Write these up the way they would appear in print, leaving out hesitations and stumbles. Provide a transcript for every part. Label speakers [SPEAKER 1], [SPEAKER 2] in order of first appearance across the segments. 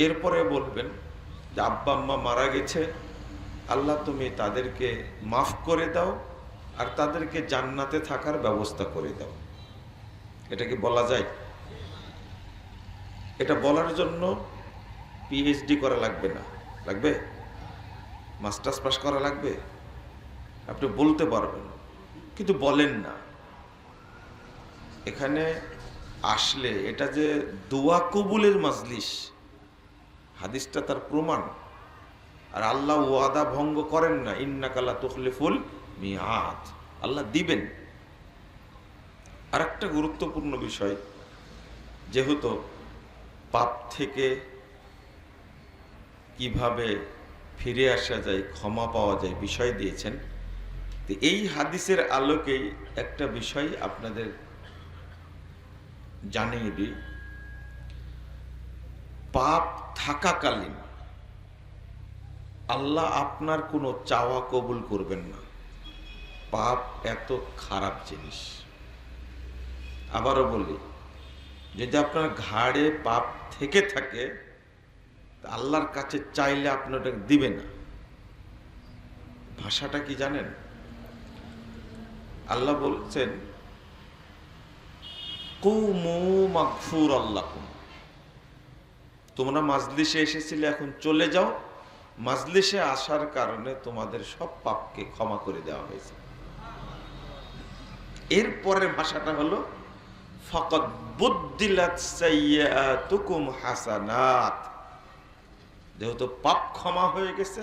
[SPEAKER 1] এরপরে বলবেন যে আব্বা আম্মা মারা গেছে, আল্লাহ তুমি তাদেরকে মাফ করে দাও আর তাদেরকে জান্নাতে থাকার ব্যবস্থা করে দাও। এটা কি বলা যায়? এটা বলার জন্য পিএইচডি করা লাগবে না। লাগবে? মাস্টার্স পাস করা লাগবে? আপনি বলতে পারবেন, কিন্তু বলেন না। এখানে আসলে এটা যে দোয়া কবুলের মাজলিস, হাদিসটা তার প্রমাণ। আর আল্লাহ ওয়াদা ভঙ্গ করেন না, ইন্নাকা লা তুখলিফুল মিআদ, আল্লাহ দিবেন। আর একটা গুরুত্বপূর্ণ বিষয়, যেহেতু পাপ থেকে কিভাবে ফিরে আসা যায়, ক্ষমা পাওয়া যায় বিষয় দিয়েছেন। তো এই হাদিসের আলোকেই একটা বিষয় আপনাদের জানিয়ে দিই। পাপ থাকাকালীন আল্লাহ আপনার কোনো চাওয়া কবুল করবেন না। পাপ এত খারাপ জিনিস। আবারও বলি, যদি আপনার ঘাড়ে পাপ থেকে থাকে, আল্লাহর কাছে চাইলে আপনি ওটাকে দিবে না। ভাষাটা কি জানেন? আল্লাহ বলছেন কুমু মাগফুর আল্লাকুম, তোমরা মাজলিসে এসেছিলে, এখন চলে যাও। মাজলিসে আসার কারণে তোমাদের সব পাপকে ক্ষমা করে দেওয়া হয়েছে। এরপরের ভাষাটা হলো ফাকাদ বুদ্দিলাত সাইয়্যাতুকুম হাসানাত, যেহেতু পাপ ক্ষমা হয়ে গেছে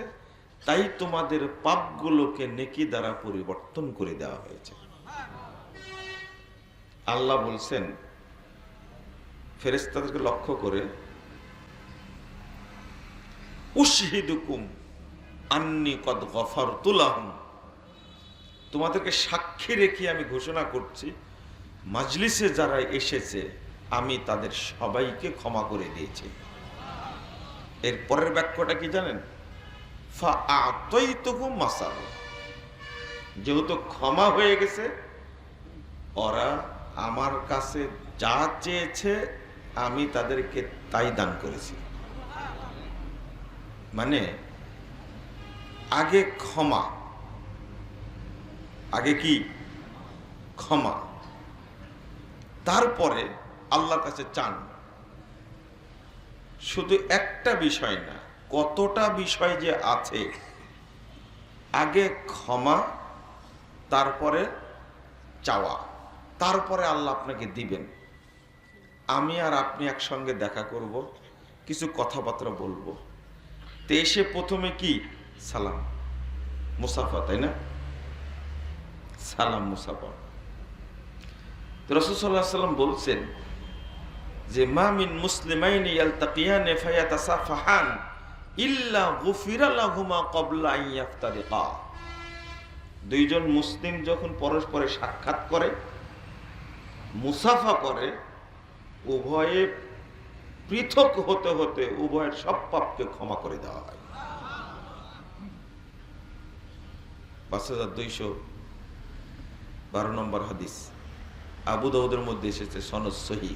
[SPEAKER 1] তাই তোমাদের পাপগুলোকে নেকি দ্বারা পরিবর্তন করে দেওয়া হয়েছে। আল্লাহ বলছেন ফেরেশতাদেরকে লক্ষ্য করে, উশহিদুকুম আন্নী কদ গফারতু লাহুম, তোমাদেরকে সাক্ষী রেখে আমি ঘোষণা করছি মাজলিসে যারা এসেছে আমি তাদের সবাইকে ক্ষমা করে দিয়েছি। এর পরের বাক্যটা কি জানেন? ফাআতাইতুকুম মাসাল, যেহেতু ক্ষমা হয়ে গেছে, ওরা আমার কাছে যা চেয়েছে আমি তাদেরকে তাই দান করেছি। মানে আগে ক্ষমা, আগে কি ক্ষমা, তারপরে আল্লাহর কাছে চান। শুধু একটা বিষয় না, কতটা বিষয় যে আছে। আগে ক্ষমা, তারপরে চাওয়া, তারপরে আল্লাহ আপনাকে দিবেন। আমি আর আপনি একসঙ্গে দেখা করব, কিছু কথাবার্তা বলবো, তো এসে প্রথমে কি সালাম মুসাফা, তাই না? সালাম মুসাফা। রাসূল সাল্লাল্লাহু আলাইহি ওয়াসাল্লাম বলছেন যে মা মিন মুসলিমাইনি ইয়ালতাকিয়ানি ফায়াতাসাফাহান ইল্লা গুফিরা লাহুমা ক্বাবলা আন ইয়াফতারিকা, দুইজন মুসলিম যখন পরস্পরে সাক্ষাৎ করে, মুসাফা করে, উভয়ে পৃথক হতে হতে উভয়ের সব পাপকে ক্ষমা করে দেওয়া হয়। 5212 নম্বর হাদিস, আবু দাউদের মধ্যে এসেছে, সনদ সহিহ।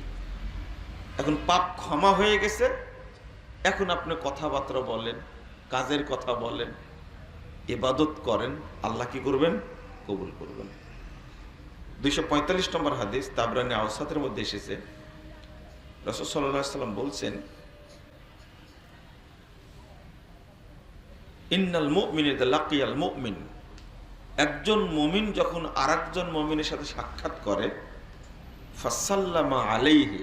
[SPEAKER 1] এখন পাপ ক্ষমা হয়ে গেছে, এখন আপনি কথাবার্তা বলেন, কাজের কথা বলেন, ইবাদত করেন, আল্লাহ কি করবেন? কবুল করবেন। 245 নম্বর হাদিস, তাবরানী আওসাতের মধ্যে এসেছে, রাসূল সাল্লাল্লাহু আলাইহি ওয়াসাল্লাম বলছেন ইন্নাল মুমিনা ইযা লাকিয়াল মুমিন, একজন মুমিন যখন আরেকজন মুমিনের সাথে সাক্ষাৎ করে, ফাসাল্লামা আলাইহি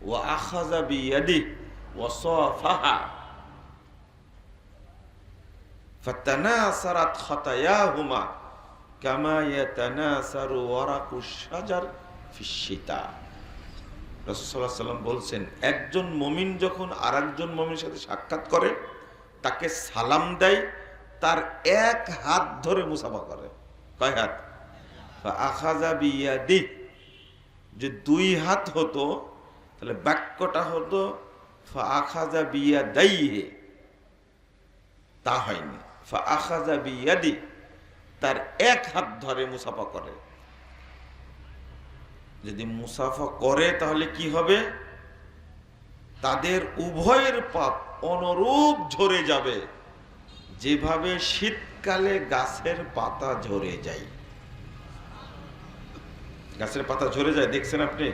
[SPEAKER 1] ওয়া আখাযা বিয়াদিহি ওয়া সাফাহা ফাতানাসারাত খাতায়াহুমা কামা ইয়াতানাসারু ওয়ারাকুশ শাজার ফিশ শিতা। রাসূল সাল্লাল্লাহু আলাইহি ওয়াসাল্লাম বলছেন, একজন মুমিন যখন আরেকজন মুমিনের সাথে সাক্ষাৎ করে, তাকে সালাম দেয়, তার এক হাত ধরে মুসাফা করে। কয় হাত? ফাআখাযা বিয়াদিহি, যে দুই হাত হতো তাহলে বাক্যটা হতো ফাআখাযা বিয়াদাইহি, তা হয়নি। ফাআখাযা বিয়াদিহি, তার এক হাত ধরে মুসাফা করে। যদি মুসাফা করে তাহলে কি হবে? তাদের উভয়ের পাপ অনুরূপ ঝরে যাবে যেভাবে শীতকালে গাছের পাতা ঝরে যায়। গাছের পাতা ঝরে যায়, দেখছেন আপনি?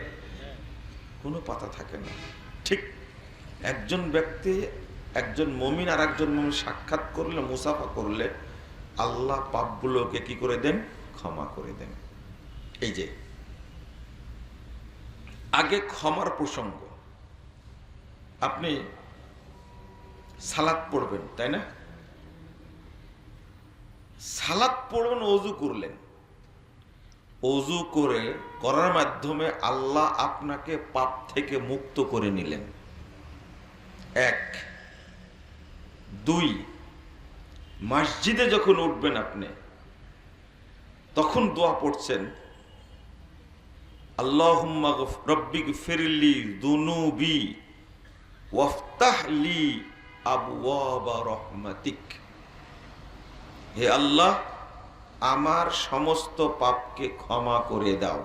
[SPEAKER 1] কোনো পাতা থাকে না। ঠিক একজন ব্যক্তি, একজন মুমিন আর একজন মুমিন সাক্ষাৎ করলে, মুসাফা করলে আল্লাহ পাপগুলোকে কি করে দেন? ক্ষমা করে দেন। এই যে আগে ক্ষমার প্রসঙ্গ, আপনি সালাত পড়বেন, তাই না? সালাত পড়বেন, ওযু করলেন, ওযু করার মাধ্যমে আল্লাহ আপনাকে পাপ থেকে মুক্ত করে নিলেন। এক। দুই, মসজিদে যখন উঠবেন আপনি, তখন দোয়া পড়ছেন, আল্লাহুম্মা রব্বিগফিরলি যুনুবি ওয়াফতাহ লি আবওয়াবা রাহমাতিক। হে আল্লাহ, আমার সমস্ত পাপকে ক্ষমা করে দাও।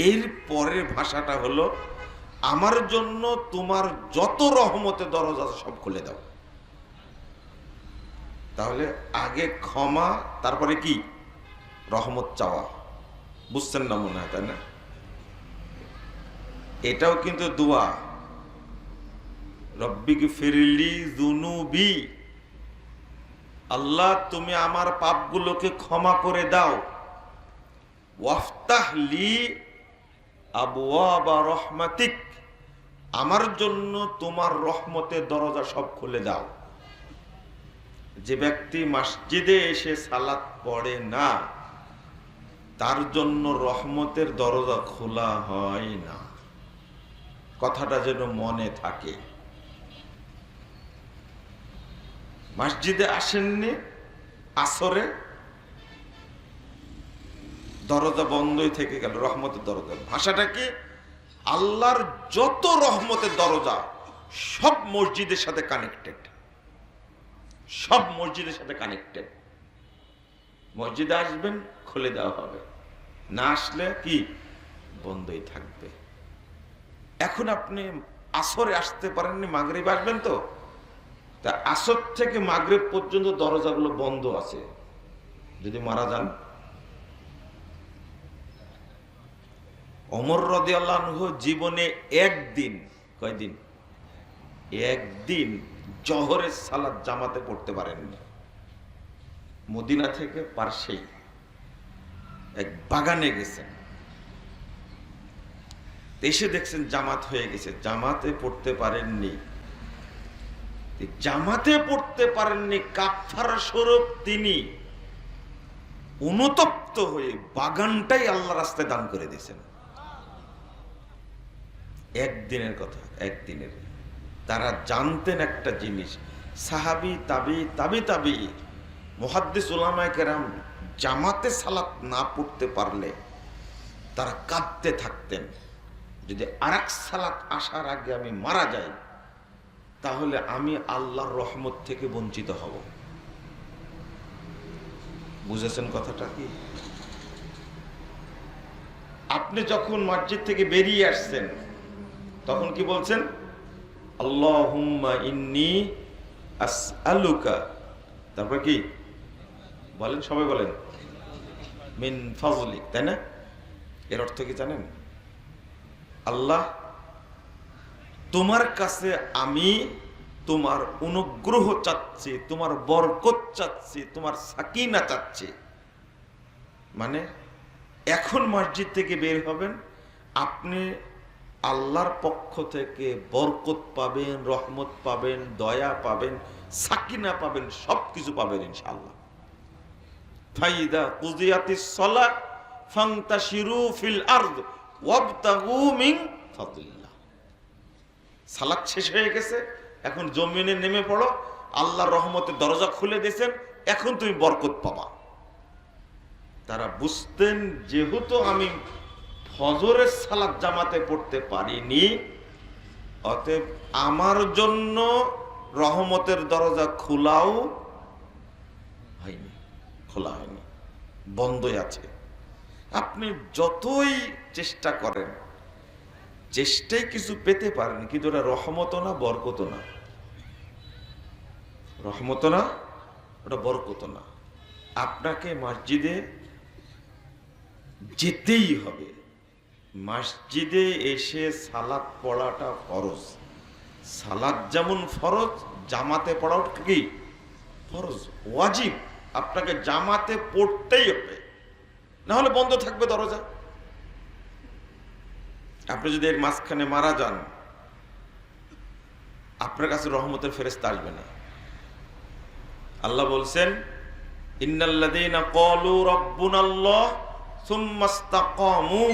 [SPEAKER 1] এর পরের ভাষাটা হলো, আমার জন্য তোমার যত রহমতের দরজা সব খুলে দাও। তাহলে আগে ক্ষমা, তারপরে কি? রহমত চাওয়া। বুঝছেন না মনে হয়, তাই না? এটাও কিন্তু দোয়া। রব্বিগফিরলি যুনুবি, আল্লাহ তুমি আমার পাপগুলোকে ক্ষমা করে দাও। ওয়াফতাহ লি আবওয়াবা রাহমাতিক, আমার জন্য তোমার রহমতের দরজা সব খুলে দাও। যে ব্যক্তি মসজিদে এসে সালাত পড়ে না, তার জন্য রহমতের দরজা খোলা হয় না। কথাটা যেন মনে থাকে। মসজিদে আসেননি, আসরে দরজা বন্ধই থেকে গেল, রহমতের দরজা। ভাষাটা কি? আল্লাহর যত রহমতের দরজা সব মসজিদের সাথে কানেক্টেড, সব মসজিদের সাথে কানেক্টেড। মসজিদে আসবেন, খুলে দেওয়া হবে, না আসলে কি? বন্ধই থাকবে। এখন আপনি আসরে আসতে পারেননি, মাগরিব আসবেন তো, তা আসর থেকে মাগরিব পর্যন্ত দরজাগুলো বন্ধ আছে। যদি মারা যান, ওমর রাদিয়াল্লাহু আনহু জীবনে একদিন, কয়দিন? একদিন জোহরের সালাত জামাতে পড়তে পারেননি। মদিনা থেকে পার্শ্বেই এক বাগানে গেছেন, এসে দেখছেন জামাত হয়ে গেছে, জামাতে পড়তে পারেননি। জামাতে পড়তে পারেননি, কাফারা স্বরূপ তিনি অনুতপ্ত হয়ে বাগানটাই আল্লাহ রাস্তায় দান করে দিয়েছেন। একদিনের কথা, একদিনের। তারা জানতেন একটা জিনিস, সাহাবী, তাবি, মুহাদ্দিস উলামায়ে কেরাম জামাতে সালাত না পড়তে পারলে তারা কাঁদতে থাকতেন, যদি আরেক সালাত আসার আগে আমি মারা যাই, তাহলে আমি আল্লাহর রহমত থেকে বঞ্চিত হব। বুঝেছেন কথাটা কি? আপনি যখন মসজিদ থেকে বেরিয়ে আসছেন, তখন কি বলছেন? আল্লাহুম্মা ইন্নী আসআলুকা, তারপর কি বলেন? সবাই বলেন, মিন ফাজলিক, তাই না? এর অর্থ কি জানেন? আল্লাহ, তোমার কাছে আমি তোমার অনুগ্রহ চাচ্ছি, তোমার বরকত চাচ্ছি, তোমার সাকিনা চাচ্ছি। মানে এখন মসজিদ থেকে বের হবেন, আপনি আল্লাহর পক্ষ থেকে বরকত পাবেন, রহমত পাবেন, দয়া পাবেন, সাকিনা পাবেন, সবকিছু পাবেন ইনশাআল্লাহ। ফাইদা কুদিয়াতিস সালাত ফান্তাশিরু ফিল আরদ ওয়াবতাগু মিন ফাদলিল্লাহ। সালাত শেষ হয়ে গেছে, এখন জমিনে নেমে পড়ো, আল্লাহর রহমতের দরজা খুলে দিয়েছেন, এখন তুমি বরকত পাবা। তারা বুঝতেন, যেহেতু আমি ফজরের সালাত জামাতে পড়তে পারিনি, অতএব আমার জন্য রহমতের দরজা খোলাও হয়নি, খোলা হয়নি, বন্ধই আছে। আপনি যতই চেষ্টা করেন, চেষ্টায় কিছু পেতে পারেন, কিন্তু ওটা রহমত না, বরকত না। রহমত না, ওটা বরকত না। আপনাকে মসজিদে যেতেই হবে। মসজিদে এসে সালাত পড়াটা ফরজ। সালাত যেমন ফরজ, জামাতে পড়াও কি ফরজ, ওয়াজিব। আপনাকে জামাতে পড়তেই হবে, না হলে বন্ধ থাকবে দরজা। আপনি যদি এর মাঝখানে মারা যান, আপনার কাছে রহমতের ফেরেশতা আসবে না। আল্লাহ বলছেন, ইন্নাল্লাযীনা ক্বালু রাব্বুনাল্লাহ সুম্মা ইসতাকামু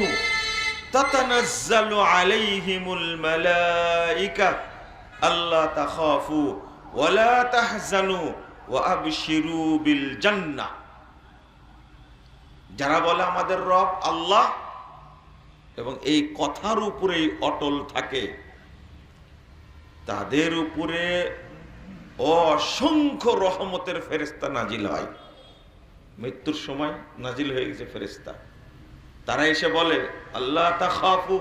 [SPEAKER 1] তাতানাজ্জালু আলাইহিমুল মালায়েকা আল্লা তাখাফু ওয়া লা তাহজানু ওয়া আবশিরু বিল জান্নাহ। যারা বলে আমাদের রব আল্লাহ এবং এই কথার উপরেই অটল থাকে, তাদের উপরে অসংখ্য রহমতের ফেরেশতা নাজিল হয়। মৃত্যুর সময় নাজিল হয়ে গেছে ফেরেশতা। তারা এসে বলে, আল্লাহ তাখাফু,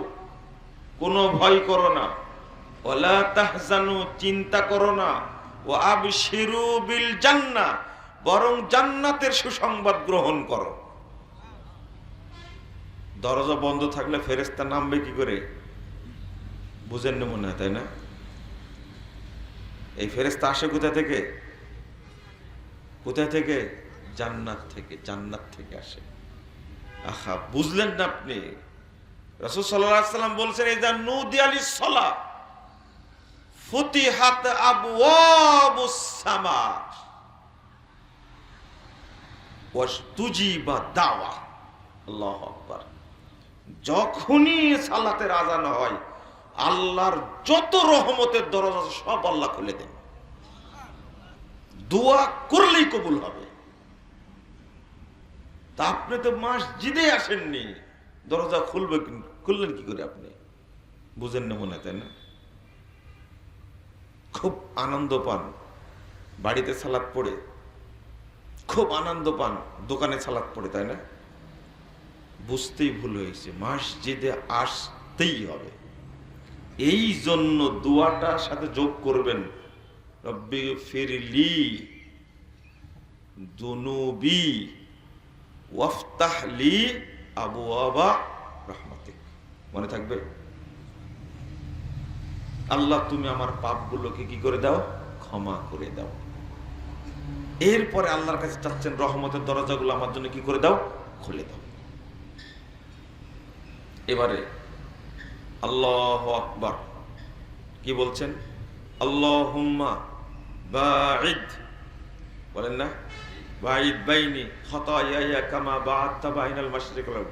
[SPEAKER 1] কোনো ভয় করো না, ওয়ালা তাহজানু, চিন্তা করো না, ওয়া আবশিরু বিল জান্নাহ, বরং জান্নাতের সুসংবাদ গ্রহণ করো। দরজা বন্ধ থাকলে ফেরেশতা নামবে কি করে? বুঝেন না মনে হয়, তাই না? এই ফেরেশতা আসে কোথা থেকে? কোথা থেকে? জান্নাত থেকে। জান্নাত থেকে আসে। আহা, বুঝলেন না আপনি? রাসূল সাল্লাল্লাহু আলাইহি ওয়াসাল্লাম বলছেন, ইযা নুদিয়া লিস-সালাহ ফুতিহাত আবওয়াবুস সামা ওয়াস্তুজিবা দাওয়া। আল্লাহু আকবার। যখনই সালাতের আজান হয়, আল্লাহর যত রহমতের দরজা সব আল্লাহ খুলে দেন। দোয়া করলেই কবুল হবে। তা আপনি তো মসজিদে আসেননি, দরজা খুলবে, খুললেন কি করে আপনি? বুঝেন না মনে হয়, তাই না? খুব আনন্দ পান বাড়িতে সালাত পড়ে, খুব আনন্দ পান দোকানে সালাত পড়ে, তাই না? বুঝতেই ভুল হয়েছে, মসজিদে আসতেই হবে। এই জন্য দোয়াটার সাথে যোগ করবেন, রব্বি ফিরলি দুনুবি ওয়াফতাহলি আবওয়াবা রাহমাতিক। মনে থাকবে? আল্লাহ তুমি আমার পাপগুলোকে কি করে দাও? ক্ষমা করে দাও। এরপরে আল্লাহর কাছে চাচ্ছেন রহমতের দরজাগুলো আমার জন্য কি করে দাও? খুলে দাও। এবারে আল্লাহু আকবার কি বলছেন? আল্লাহুম্মা বাঈদ, বলেন না? বাঈদ বাইনি খাতায়ায়া কামা বা'আদতা বাইনাল মাশরিক ওয়াল মাগরিব।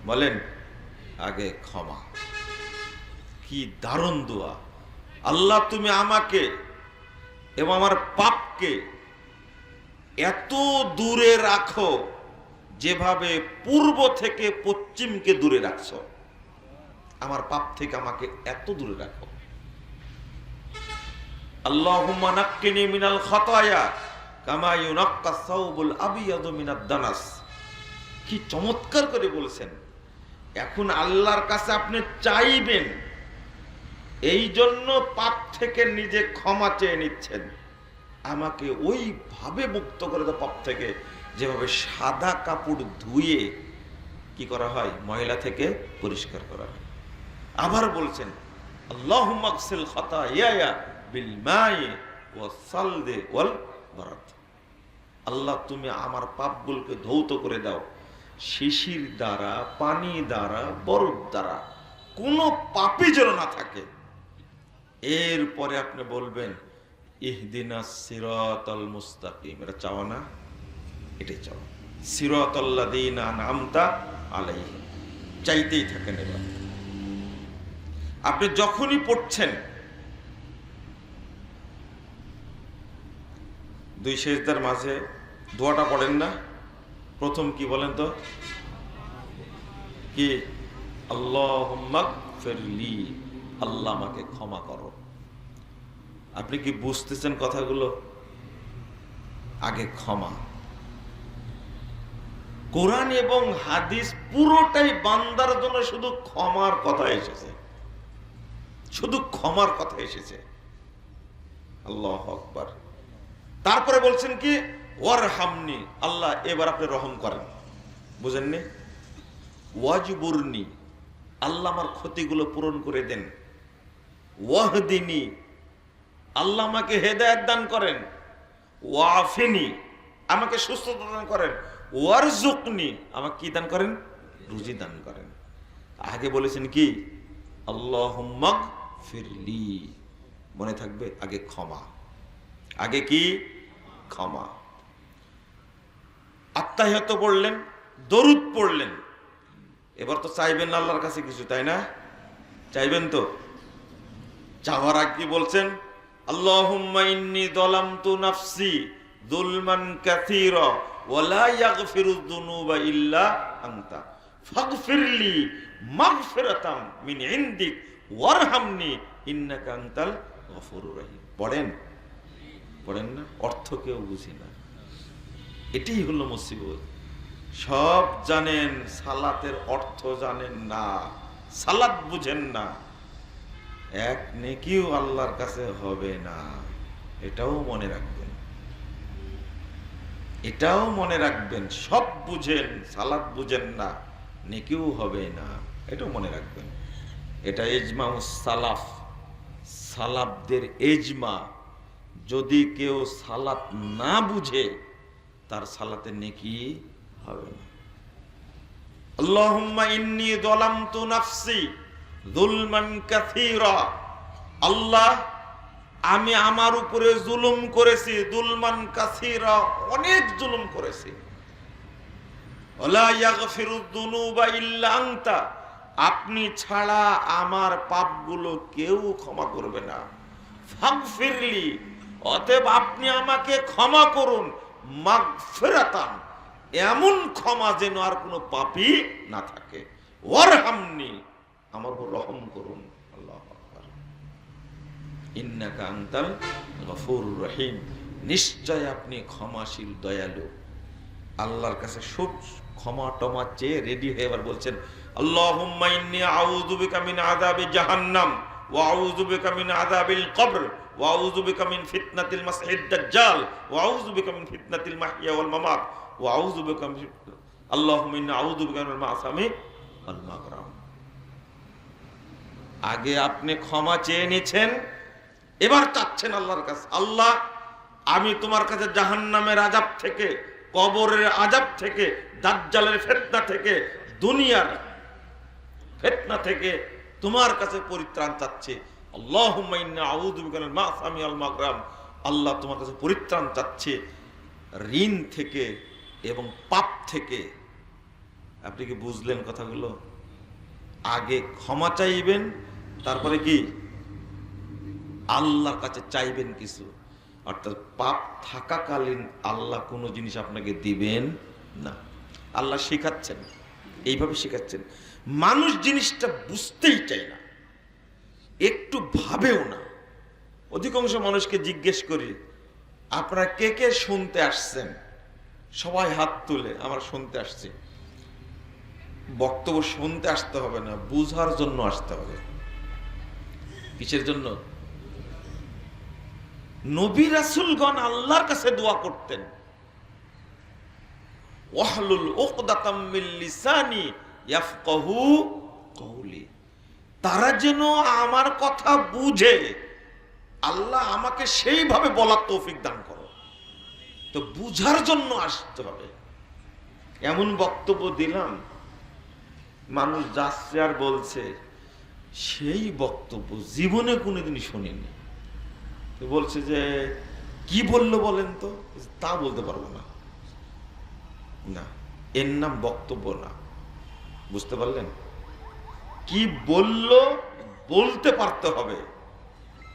[SPEAKER 1] বলেন আগে ক্ষমা। কি দারুণ দোয়া! আল্লাহ তুমি আমাকে এবং আমার পাপকে এত দূরে রাখো যেভাবে পূর্ব থেকে পশ্চিমকে দূরে রাখছো। আমার পাপ থেকে আমাকে এত দূরে রাখো। আল্লাহুম্মা নাক্কিনি মিনাল খাতায়া কামা ইউনাক্কাস সাওবুল আবিয়াদু মিনাদ দানাস। কি চমৎকার করে বলেছেন! এখন আল্লাহর কাছে আপনি চাইবেন, এই জন্য পাপ থেকে নিজে ক্ষমা চেয়ে নিচ্ছেন। আমাকে ওইভাবে মুক্ত করে দাও পাপ থেকে, যেভাবে সাদা কাপড় ধুয়ে কি করা হয়? ময়লা থেকে পরিষ্কার করা হয়। আবার বলছেন, আল্লাহুম্মা আগসিল খাতায়ায়া বিল মাই ওয়াস সালদি ওয়াল বারাদ। আল্লাহ তুমি আমার পাপগুলোকে ধৌত করে দাও শিশির দ্বারা, পানি দ্বারা, বরফ দ্বারা, কোনো পাপই যেন না থাকে। এরপরে আপনি বলবেন, ইহদিনাস সিরাতাল মুস্তাকিম। এটা চাও না? এটাই চাও, সিরাতাল্লাযীনা আনআমতা আলাইহিম। চাইতেই থাকেন। এবার আপনি যখনই পড়ছেন, দুই সেজদার মাঝে দোয়াটা পড়েন না? প্রথম কি বলেন তো? কি? আল্লাহুম্মা গফিরলি, আল্লাহ আমাকে ক্ষমা করো। আপনি কি বুঝতেছেন কথাগুলো? আগে ক্ষমা। কোরআন এবং হাদিস পুরোটাই বান্দার জন্য শুধু ক্ষমার কথা এসেছে। শুধু ক্ষমার কথা এসেছে। আল্লাহু আকবার। তারপরে বলছেন কি ওয়ারহামনি, আল্লাহ এবার আপনি রহম করেন। বুঝেননি? ওয়াজবুরনি, আল্লাহ আমার ক্ষতিগুলো পূরণ করে দেন। ওয়াহদিনী, আল্লাহ আমাকে হেদায়েত দান করেন। ওয়াফিনি, আমাকে সুস্থতা দান করেন। ওয়ারজুকনি, আমাকে কি দান করেন? রুজি দান করেন। আগে বলেছেন কি আল্লাহুম্মা ফিরলি, মনে থাকবে আগে ক্ষমা, আগে কি ক্ষমা। আত্তাহিয়াত পড়লেন, দরুদ পড়লেন, এবার তো চাইবেন না আল্লাহর কাছে কিছু, তাই না? চাইবেন তো। চাওয়ার আগে কি বলছেন? আল্লাহুম্মা ইন্নী যালামতু নাফসি যুলমান কাসীরা ওয়া লা ইয়াগফিরুয যুনুবা ইল্লা আনতা ফাগফিরলি মাগফিরাতাম মিন ইনদিক ওয়ারহামনি ইন্নাকা আনতাল গফুরুর রহিম। পড়েন? পড়েন না? অর্থ কেউ বুঝি না, এটাই হলো মুসিবত। সব জানেন, সালাতের অর্থ জানেন না, সালাত বুঝেন না, এক নেকিও আল্লাহর কাছে হবে না। এটাও মনে রাখবেন, এটাও মনে রাখবেন। সব বুঝেন, সালাত বুঝেন না, নেকিও হবে না, এটাও মনে রাখবেন। এটা ইজমাউস সালাফ, সালাফদের ইজমা। যদি কেউ সালাত না বুঝে তার সালাতে নেকি হবে না। আল্লাহুম্মা ইন্নী যালামতু নাফসি যুলমান কাসীরা, আল্লাহ আমি আমার উপরে জুলুম করেছি, যুলমান কাসীরা, অনেক জুলুম করেছি। ওয়ালা ইয়াগফিরুয যুনুবা ইল্লা আনতা, আপনি ছাড়া আমার পাপগুলো কেউ ক্ষমা করবে না। ফাগফিরলি, অতএব আপনি আমাকে ক্ষমা করুন। মাগফিরাতান, এমন ক্ষমা যেন আর কোনো পাপী না থাকে। ওয়ারহামনি, আমার উপর রহম করুন। আল্লাহু আকবার। ইন্নাকা আনতাল গফুরুর রহিম, নিশ্চয় আপনি ক্ষমাশীল, দয়ালু। আল্লাহর কাছে সব ক্ষমা টমা চেয়ে রেডি হয়ে এবার বলছেন আল্লাহুম্মা ইন্নী আউযু বিকা মিন আযাবি জাহান্নাম ওয়া আউযু বিকা মিন আযাবিল কবর ওয়া আউযু বিকা মিন ফিতনাতিল মাসিহিদ দাজ্জাল ওয়া আউযু বিকা মিন ফিতনাতিল মাহইয়া ওয়াল মামাত ওয়া আউযু বিকা মিন, আল্লাহুম্মা ইন্নী আউযু বিকা মিনাল মাসামি ওয়াল মাগরাম। আগে আপনি ক্ষমা চেয়ে নিয়েছেন, এবার চাচ্ছেন আল্লাহর কাছে, আল্লাহ আমি তোমার কাছে জাহান্নামের আযাব থেকে, কবরের আযাব থেকে, দাজ্জালের ফিতনা থেকে, দুনিয়ার ফিতনা থেকে তোমার কাছে পরিত্রাণ চাচ্ছি। আল্লাহুম্মা ইন্নী আউযু বিকা মিনাল মাসামি ওয়াল মাগরাম, আল্লাহ তোমার কাছে পরিত্রাণ চাচ্ছে ঋণ থেকে এবং পাপ থেকে। আপনি কি বুঝলেন কথাগুলো? আগে ক্ষমা চাইবেন, তারপরে কি আল্লাহর কাছে চাইবেন কিছু। অর্থাৎ পাপ থাকাকালীন আল্লাহ কোনো জিনিস আপনাকে দিবেন না। আল্লাহ শেখাচ্ছেন, এইভাবে শেখাচ্ছেন। মানুষ জিনিসটা বুঝতেই চায় না, একটু ভাবেও না। অধিকাংশ মানুষকে জিজ্ঞেস করি আপনারা কে কে শুনতে আসছেন, সবাই হাত তুলে আমরা শুনতে আসছি। বক্তব্য শুনতে আসতে হবে না, বুঝার জন্য আসতে হবে। কিসের জন্য? নবী রাসূলগণ আল্লাহর কাছে দোয়া করতেন, ওয়াহলুল উকদাতাম মিন লিসানি ইয়াফকাহু কওলি, তারা যেন আমার কথা বুঝে, আল্লাহ আমাকে সেইভাবে বলার তৌফিক দান করো। তো বুঝার জন্য আসতে হবে। এমন বক্তব্য দিলাম, মানুষ যাচ্ছে আর বলছে সেই বক্তব্য জীবনে কোনোদিন শুনিনি। বলছে যে কি বললো বলেন তো, তা বলতে পারবো না। না, এর নাম বক্তব্য না। বুঝতে পারলেন? কি বললো বলতে পারতে হবে।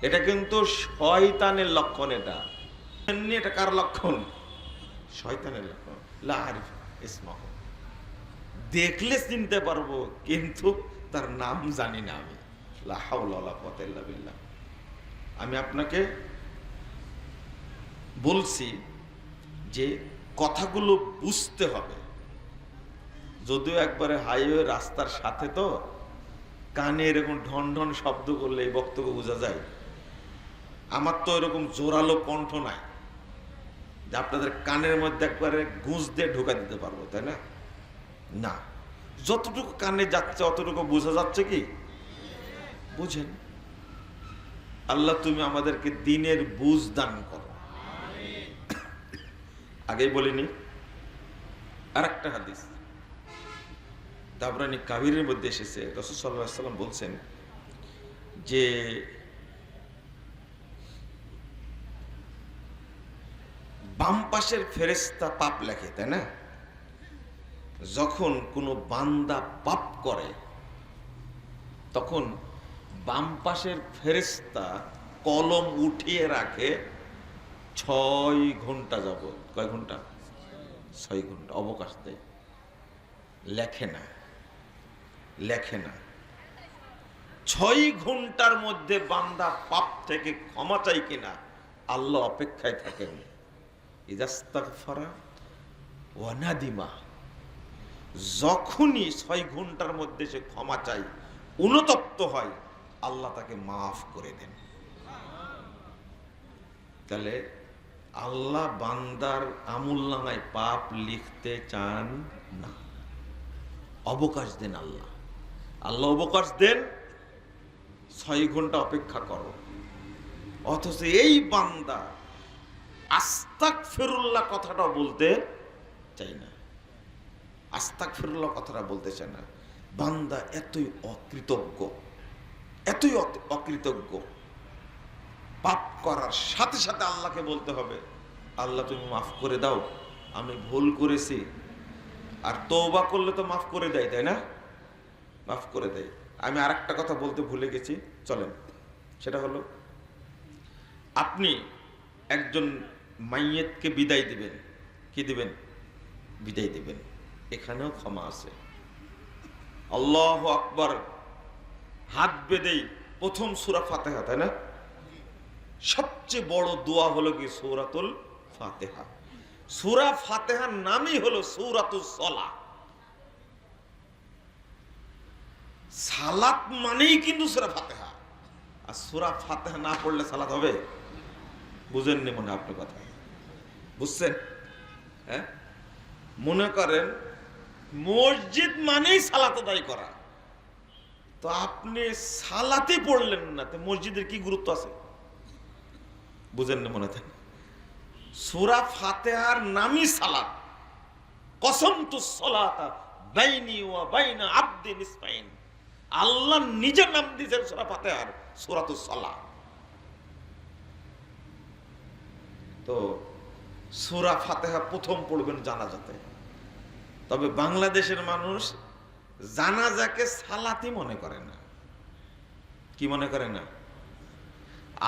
[SPEAKER 1] এটা কিন্তু শয়তানের লক্ষণ। এটা কার লক্ষণ? শয়তানের লক্ষণ। লা আরিফ ইসমাহু, দেখলে চিনতে পারবো কিন্তু তার নাম জানি না আমি। লা হাওলা ওয়ালা কুওয়াতা ইল্লা বিল্লাহ। আমি আপনাকে বলছি যে কথাগুলো বুঝতে হবে। যদিও একবারে হাইওয়ে রাস্তার সাথে, তো কানে এরকম ঢন ঢন শব্দ করলে এই বক্তব্য বোঝা যায়? আমার তো এরকম জোরালো কণ্ঠ নাই যে আপনাদের কানের মধ্যে একবারে গুঁজ দিয়ে ঢোকা দিতে পারবো, তাই না? না, যতটুকু কানে যাচ্ছে অতটুকু বোঝা যাচ্ছে কি? বুঝেন। আল্লাহ তুমি আমাদেরকে দ্বীনের বুঝ দান করো। আগেই বলিনি, আর একটা হাদিস তাবরানী কাবিরের মধ্যে এসেছে, রাসূল সাল্লাল্লাহু আলাইহি ওয়াসাল্লাম বলছেন যে বাম পাশের ফেরেশতা পাপ লেখে, তাই না? যখন কোনো বান্দা পাপ করে তখন বাম পাশের ফেরেশতা কলম উঠিয়ে রাখে 6 ঘন্টা যাবত। কয় ঘন্টা? 6 ঘন্টা অবকাশ দেয়, লেখে না। 6 ঘন্টার মধ্যে বান্দা পাপ থেকে ক্ষমা চাই কিনা আল্লাহ অপেক্ষায় থাকেন। ইজাস্তাগফারা ওয়া নাদিমা, যখনই 6 ঘন্টার মধ্যে সে ক্ষমা চাই, অনুতপ্ত হয়, আল্লাহ তাকে মাফ করে দেন। তাহলে আল্লাহ বান্দার আমুলনামায় পাপ লিখতে চান না, অবকাশ দেন। আল্লাহ অবকাশ দেন, 6 ঘন্টা অপেক্ষা করো। অথচ এই বান্দা আস্তাগফিরুল্লাহ কথাটা বলতে চাই না, আস্তাগফিরুল্লাহ কথাটা বলতে চায় না। বান্দা এতই অকৃতজ্ঞ, পাপ করার সাথে সাথে আল্লাহকে বলতে হবে, আল্লাহ তুমি মাফ করে দাও, আমি ভুল করেছি। আর তওবা করলে তো মাফ করে দেয়, তাই না? মাফ করে দেয়। আমি আরেকটা কথা বলতে ভুলে গেছি, চলেন, সেটা হলো আপনি একজন মাইয়েতকে বিদায় দিবেন, কি দিবেন? বিদায় দিবেন, এখানেও ক্ষমা আছে। আল্লাহু আকবার, হাত বেঁধেই প্রথম সূরা ফাতিহা, তাই না? সবচেয়ে বড় দোয়া হলো কি? সূরাতুল ফাতিহা। সূরা ফাতিহার নামই হলো সূরাতুস সালাহ। সালাত মানেই কিন্তু সূরা ফাতিহা। আর সূরা ফাতিহা না পড়লে সালাত হবে? বুঝেননি মনে আপনি কথা? বুঝছেন? হ্যাঁ, মনে করেন মসজিদ মানেই সালাত আদায় করা, তো আপনি সালাতে পড়লেন না, তো মসজিদের কি গুরুত্ব আছে? বুঝেননি মনে থাকে? সূরা ফাতিহার নামই সালাত। কসমতুস সালাতা বাইনি ওয়া বাইনা আবদি নিসফাইন, আল্লাহ নিজের নাম দিয়েছেন সূরা ফাতিহার, সূরাতুস সালাহ। তো সূরা ফাতিহা প্রথম পড়বেন জানাজাতে। তবে বাংলাদেশের মানুষ জানাজাকে সালাতই মনে করে না। কি মনে করে না?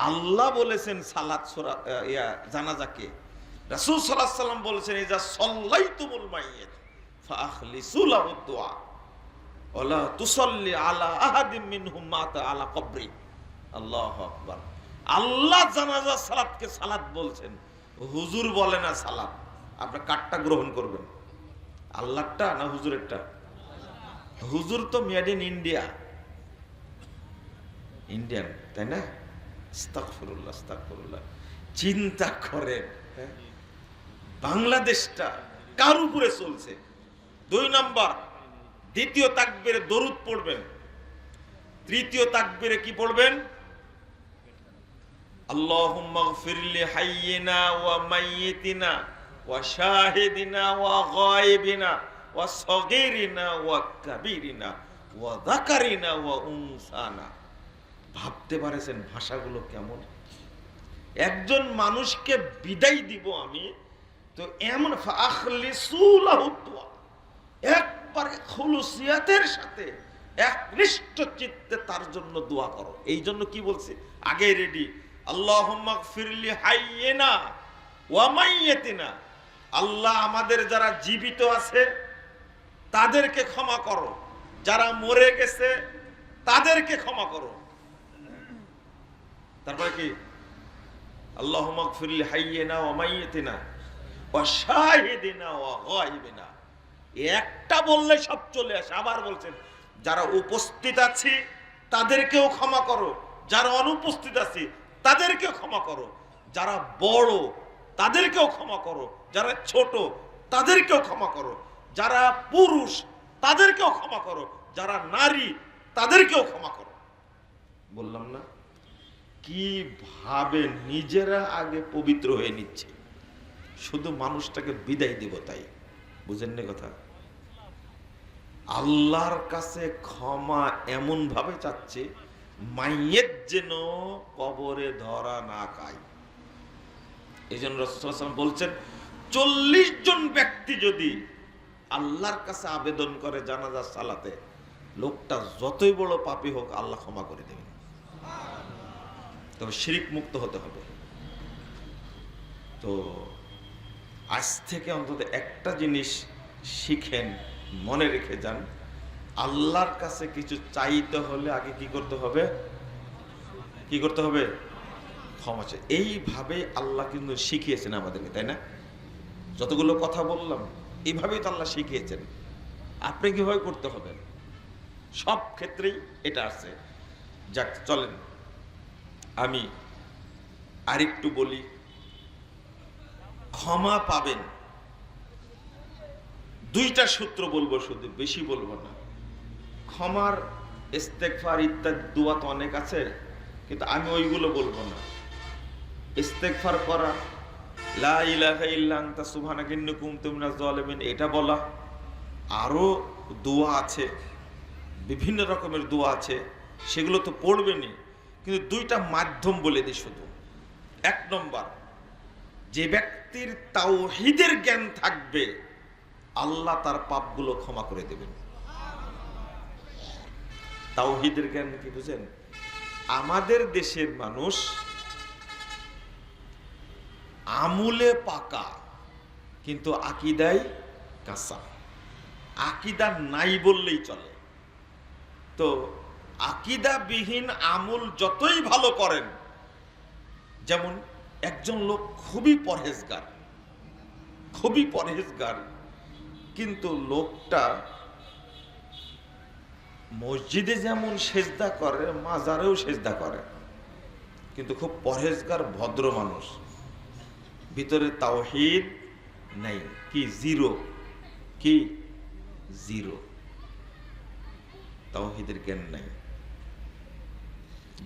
[SPEAKER 1] আল্লাহ বলেছেন সালাত সূরা জানাজাকে, রাসূল সাল্লাল্লাহু আলাইহি ওয়াসাল্লাম বলেছেন ইজা সাল্লাইতুমুল মাইয়িত ফাআখলিসু লাহু দুআ ওয়ালা তুসাল্লি আলা আহাদিম মিনহুম মাতা আলা কবরি। আল্লাহু আকবার। আল্লাহ জানাজা সালাতকে সালাত বলছেন, হুজুর বলে না সালাত। আপনি কাটটা গ্রহণ করবেন, আল্লাহটা না হুজুরেরটা? হুজুর তো মেড ইন ইন্ডিয়ান, তাই না? আস্তাগফিরুল্লাহ, আস্তাগফিরুল্লাহ। চিন্তা করেন, বাংলাদেশটা কার উপরে চলছে? 2 নাম্বার, দ্বিতীয় তাকবীরে দরুদ পড়বেন, তৃতীয় তাকবীরে কি পড়বেন? আল্লাহুম্মা গফিরলি হাইয়িনা ওয়া মাইয়িতিনা ওয়া শাহিদিনা ওয়া গায়িবিনা ওয়া সগীরিনা ওয়া কাবীরিনা ওয়া যাকারিনা ওয়া উনসানা। ভাবতে পারেছেন ভাষাগুলো কেমন? একজন মানুষকে বিদায় দিব আমি, তো এমন ফাখলিসু লাহু দুআ, একবারে খুলুসিয়াতের সাথে একনিষ্ঠ চিত্তে তার জন্য দোয়া করো। এই জন্য কি বলছে আগে রেডি, আল্লাহুম্মা গফিরলি হাইয়িনা ওয়া মাইয়িতিনা, আল্লাহ আমাদের যারা জীবিত আছে তাদেরকে ক্ষমা করো, যারা মরে গেছে তাদেরকে ক্ষমা করো। তারপরে কি? আল্লাহুম্মা গফিরলি হাইয়িনা ওয়া মাইয়িতিনা ওয়া শাহিদিনা ওয়া গায়িবিনা। একটা বললে সব চলে আসে। আবার বলছেন যারা উপস্থিত আছি তাদেরকেও ক্ষমা করো, যারা অনুপস্থিত আছে তাদেরকেও ক্ষমা করো, যারা বড় তাদেরকেও ক্ষমা করো, যারা ছোট তাদেরকেও ক্ষমা করো, যারা পুরুষ তাদেরকেও ক্ষমা করো, যারা নারী তাদেরকেও ক্ষমা করো। বললাম না কিভাবে নিজেরা আগে পবিত্র হয়ে নিচ্ছে, শুধু মানুষটাকে বিদায় দেব তাই। বুঝেন না কথা? আল্লাহর কাছে ক্ষমা এমন ভাবে চাচ্ছে মাইয়ের যেন কবরে ধরা না খায়। এই জন্য রাসূল সাল্লাল্লাহু আলাইহি ওয়াসাল্লাম বলছেন 40 জন ব্যক্তি যদি আল্লাহর কাছে আবেদন করে জানাজার সালাতে, লোকটা যতই বড় পাপী হোক আল্লাহ ক্ষমা করে দেবেন। তবে শিরক মুক্ত হতে হবে। তো আজ থেকে অন্তত একটা জিনিস শিখেন, মনে রেখে যান, আল্লাহর কাছে কিছু চাইতে হলে আগে কি করতে হবে? কি করতে হবে? ক্ষমা চাই। এইভাবে আল্লাহ কিন্তু শিখিয়েছেন আমাদেরকে, তাই না? যতগুলো কথা বললাম এইভাবেই তো আল্লাহ শিখিয়েছেন। আপনি কিভাবে করতে হবে সব ক্ষেত্রেই এটা আছে। যাক চলেন আমি আরেকটু বলি। ক্ষমা পাবেন, দুইটা সূত্র বলবো, শুধু বেশি বলবো না। ক্ষমার ইস্তেগফার ইত্যাদি দোয়া তো অনেক আছে, কিন্তু আমি ওইগুলো বলবো না। ইস্তেগফার করা, লা ইলাহা ইল্লা আনতা সুবহানাকা ইন্নী কুনতু মিনাজ জালিমিন, এটা বলা। আরো দোয়া আছে, বিভিন্ন রকমের দোয়া আছে, সেগুলো তো পড়বেনই, কিন্তু দুইটা মাধ্যম বলে দিই শুধু। এক নম্বর, যে ব্যক্তির তাওহীদের জ্ঞান থাকবে আল্লাহ তার পাপগুলো ক্ষমা করে দেবেন। তাওহীদের জ্ঞান কি বুঝেন? আমাদের দেশের মানুষ আমুলে পাকা কিন্তু আকীদায় কাঁচা। আকীদা নাই বললেই চলে। তো আকীদাবিহীন আমল যতই ভালো করেন, যেমন একজন লোক খুবই পরহেজগার, কিন্তু লোকটা মসজিদে যেমন সেজদা করে মাজারেও সেজদা করে, কিন্তু খুব পরহেজগার ভদ্র মানুষ, ভিতরে তাওহীদ নাই, কি জিরো, কি জিরো, তাওহীদের জ্ঞান নাই।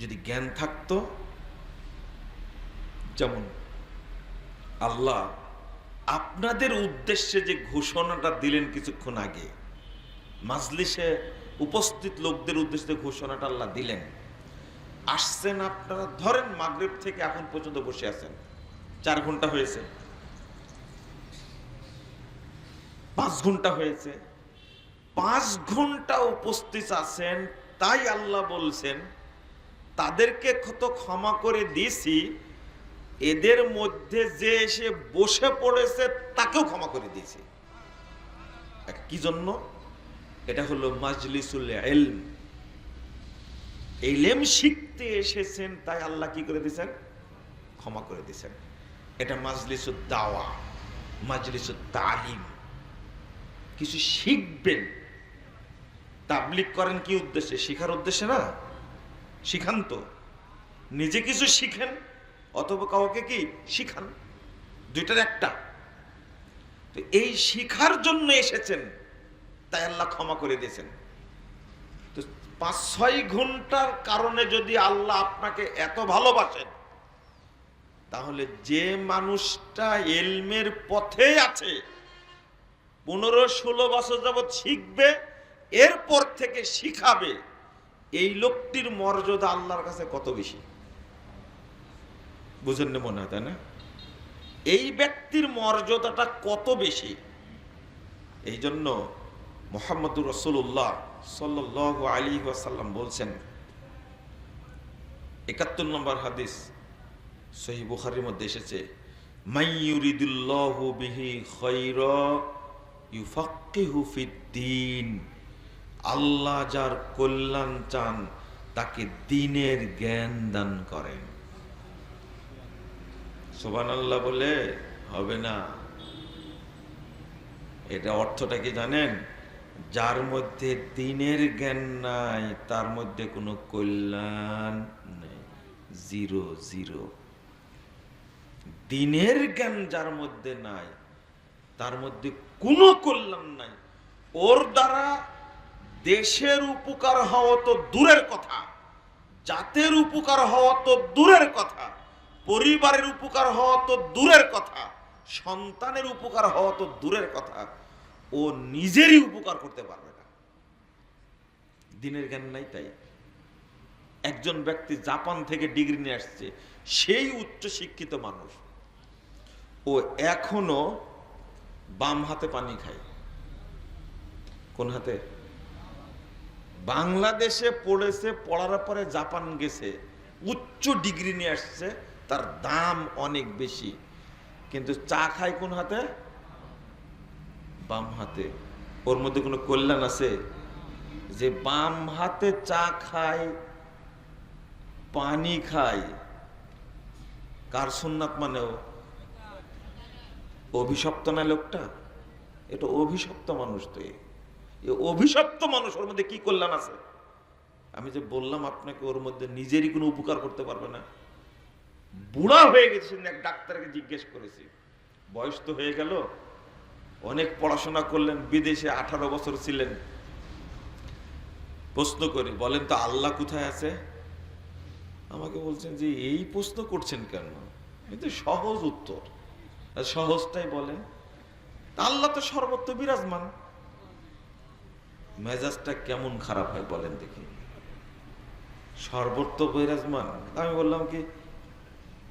[SPEAKER 1] যদি জ্ঞান থাকতো, যেমন আল্লাহ আপনাদের উদ্দেশ্যে যে ঘোষণাটা দিলেন কিছুক্ষণ আগে, মাজলিসে উপস্থিত লোকদের উদ্দেশ্যে ঘোষণাটা আল্লাহ দিলেন। আসছেন আপনারা, ধরেন মাগরিব থেকে এখন পর্যন্ত বসে আছেন, 4 ঘন্টা হয়েছে, 5 ঘন্টা হয়েছে, 5 ঘন্টা উপস্থিত আছেন, তাই আল্লাহ বলছেন তাদেরকে কত ক্ষমা করে দিয়েছি, এদের মধ্যে যে এসে বসে পড়েছে তাকেও ক্ষমা করে দিয়েছি। কি জন্য? এটা হলো মাজলিসুল ইলম। ইলম শিখতে এসেছেন, তাই আল্লাহ কি করে দিয়েছেন? ক্ষমা করে দিয়েছেন। এটা মাজলিসুদ দাওয়া, মাজলিসুত তালিম। কিছু শিখবেন। তাবলীগ করেন কি উদ্দেশ্যে? শিখার উদ্দেশ্যে না? শিখান তো, নিজে কিছু শিখেন অথবা কাউকে কি শিখান, দুইটার একটা। তো এই শিখার জন্য এসেছেন, তাই আল্লাহ ক্ষমা করে দিয়েছেন। তো 5-6 ঘন্টার কারণে যদি আল্লাহ আপনাকে এত ভালোবাসেন, তাহলে যে মানুষটা ইলমের পথে আছে, 15-16 বছর যাবত শিখবে, এরপর থেকে শিখাবে, এই লোকটির মর্যাদা আল্লাহর কাছে কত বেশি বুঝেন না মনে হয়, তাই না? এই ব্যক্তির মর্যাদাটা কত বেশি। এই জন্য মুহাম্মদুর রাসূলুল্লাহ সাল্লাল্লাহু আলাইহি ওয়াসাল্লাম বলছেন, 71 নম্বর হাদিস সহিহ বুখারীর মধ্যে এসেছে, মাইয়ুরিদুল্লাহু বিহি খায়রা ইউফাক্কিহু ফিদ্দীন। আল্লাহ যার কল্যাণ চান তাকে দ্বীনের জ্ঞান দান করেন। সুবহানাল্লাহ বলে হবে না। এটা অর্থটা কি জানেন? যার মধ্যে দিনের জ্ঞান নাই তার মধ্যে কোনো কল্যাণ নেই, জিরো জিরো। দিনের জ্ঞান যার মধ্যে নাই তার মধ্যে কোনো কল্যাণ নাই। ওর দ্বারা দেশের উপকার হওয়া তো দূরের কথা, জাতের উপকার হওয়া তো দূরের কথা, পরিবারের উপকার হওয়া তো দূরের কথা, সন্তানের উপকার হওয়া তো দূরের কথা, ও নিজেরই উপকার করতে পারবে না, দিনের জ্ঞান নাই। তাই একজন ব্যক্তি জাপান থেকে ডিগ্রি নিয়ে আসছে, সেই উচ্চ শিক্ষিত মানুষ, ও এখনো বাম হাতে পানি খায়। কোন হাতে? বাংলাদেশে পড়েছে, পড়ার পরে জাপান গেছে, উচ্চ ডিগ্রি নিয়ে আসছে, তার দাম অনেক বেশি, কিন্তু চা খায় কোন হাতে? বাম হাতে। ওর মধ্যে কোনো কল্যাণ আছে? যে বাম হাতে চা খায়, পানি খায়, কার সুন্নাত মানে? ও অভিশপ্ত না লোকটা? এটা অভিশপ্ত মানুষ। তো অভিশপ্ত মানুষ, ওর মধ্যে কি কল্যাণ আছে? আমি যে বললাম আপনাকে, ওর মধ্যে নিজেরই কোনো উপকার করতে পারবে না। বুড়া হয়ে গেছে, এক ডাক্তারকে জিজ্ঞেস করেছি, বয়স তো হয়ে গেল, অনেক পড়াশোনা করলেন, বিদেশে 18 বছর ছিলেন, প্রশ্ন করি, বলেন তো আল্লাহ কোথায় আছে? আমাকে বলছেন যে এই প্রশ্ন করছেন কেন? কিন্তু সহজ উত্তর, সহজটাই বলেন। আল্লাহ তো সর্বত্র বিরাজমান। মেজাজটা কেমন খারাপ হয় বলেন দেখি, সর্বত্র বিরাজমান। আমি বললাম কি,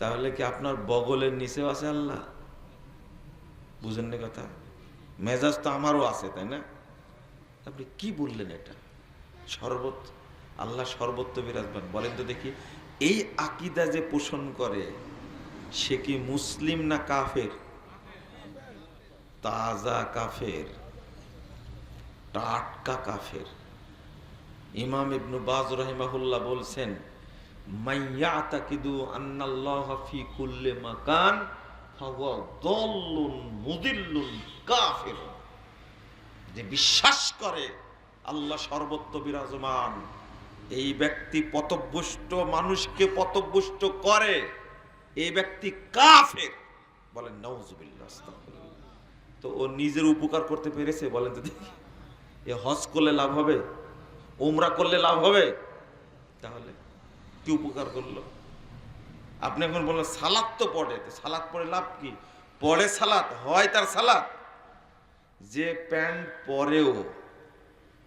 [SPEAKER 1] তাহলে কি আপনার বগলের নিচেও আছে আল্লাহ? বুঝেন না কথা? মেজাজ তো আমারও আছে, তাই না? আপনি কি বললেন এটা? সর্বত্র আল্লাহ, সর্বত্র বিরাজমান, বলেন তো দেখি। এই আকীদা যে পোষণ করে, সে কি মুসলিম না কাফের? তাজা কাফের, টাটকা কাফের। ইমাম ইবনে বাজ রাহিমাহুল্লাহ বলছেন, মাইয়াতাকিদু আন্নাল্লাহ ফি কুল্লি মাকান ফাহুয়া দাল্লুন মুদিল্লুন কাফির। যে বিশ্বাস করে আল্লাহ সর্বত্র বিরাজমান, এই ব্যক্তি পথভ্রষ্ট মানুষকে পথভ্রষ্ট করে, এই ব্যক্তি কাফের। বলেন নাউযুবিল্লাহ, আস্তাগফিরুল্লাহ। তো ও নিজের উপকার করতে পেরেছে? বলেন তো দেখি। এ হজ করলে লাভ হবে? উমরা করলে লাভ হবে? তাহলে কি উপকার করলো? আপনি এখন বললেন সালাত তো পড়ে, সালাত পড়ে লাভ কি? পড়ে সালাত হয়, তার সালাত। যে প্যান্ট পরেও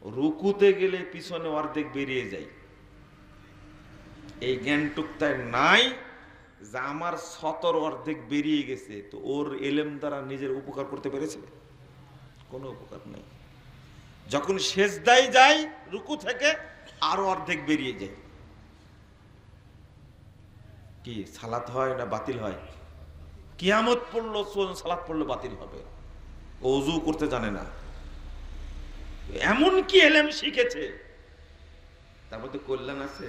[SPEAKER 1] রুকুতে গেলে পিছনে অর্ধেক বেরিয়ে যায়, এই জ্ঞানটুকটাই নাই যে আমার সতর অর্ধেক বেরিয়ে গেছে, তো ওর এলেম দ্বারা নিজের উপকার করতে পেরেছে? কোনো উপকার নেই। যখন সেজদায় যায় রুকু থেকে, আরো অর্ধেক বেরিয়ে যায়। কি সালাত হয় না বাতিল হয়? কিয়ামত পড়লো সালাত পড়লো বাতিল হবে। ওযু করতে জানে না, এমন কি এলেম শিখেছে, তার মধ্যে কল্যাণ আছে?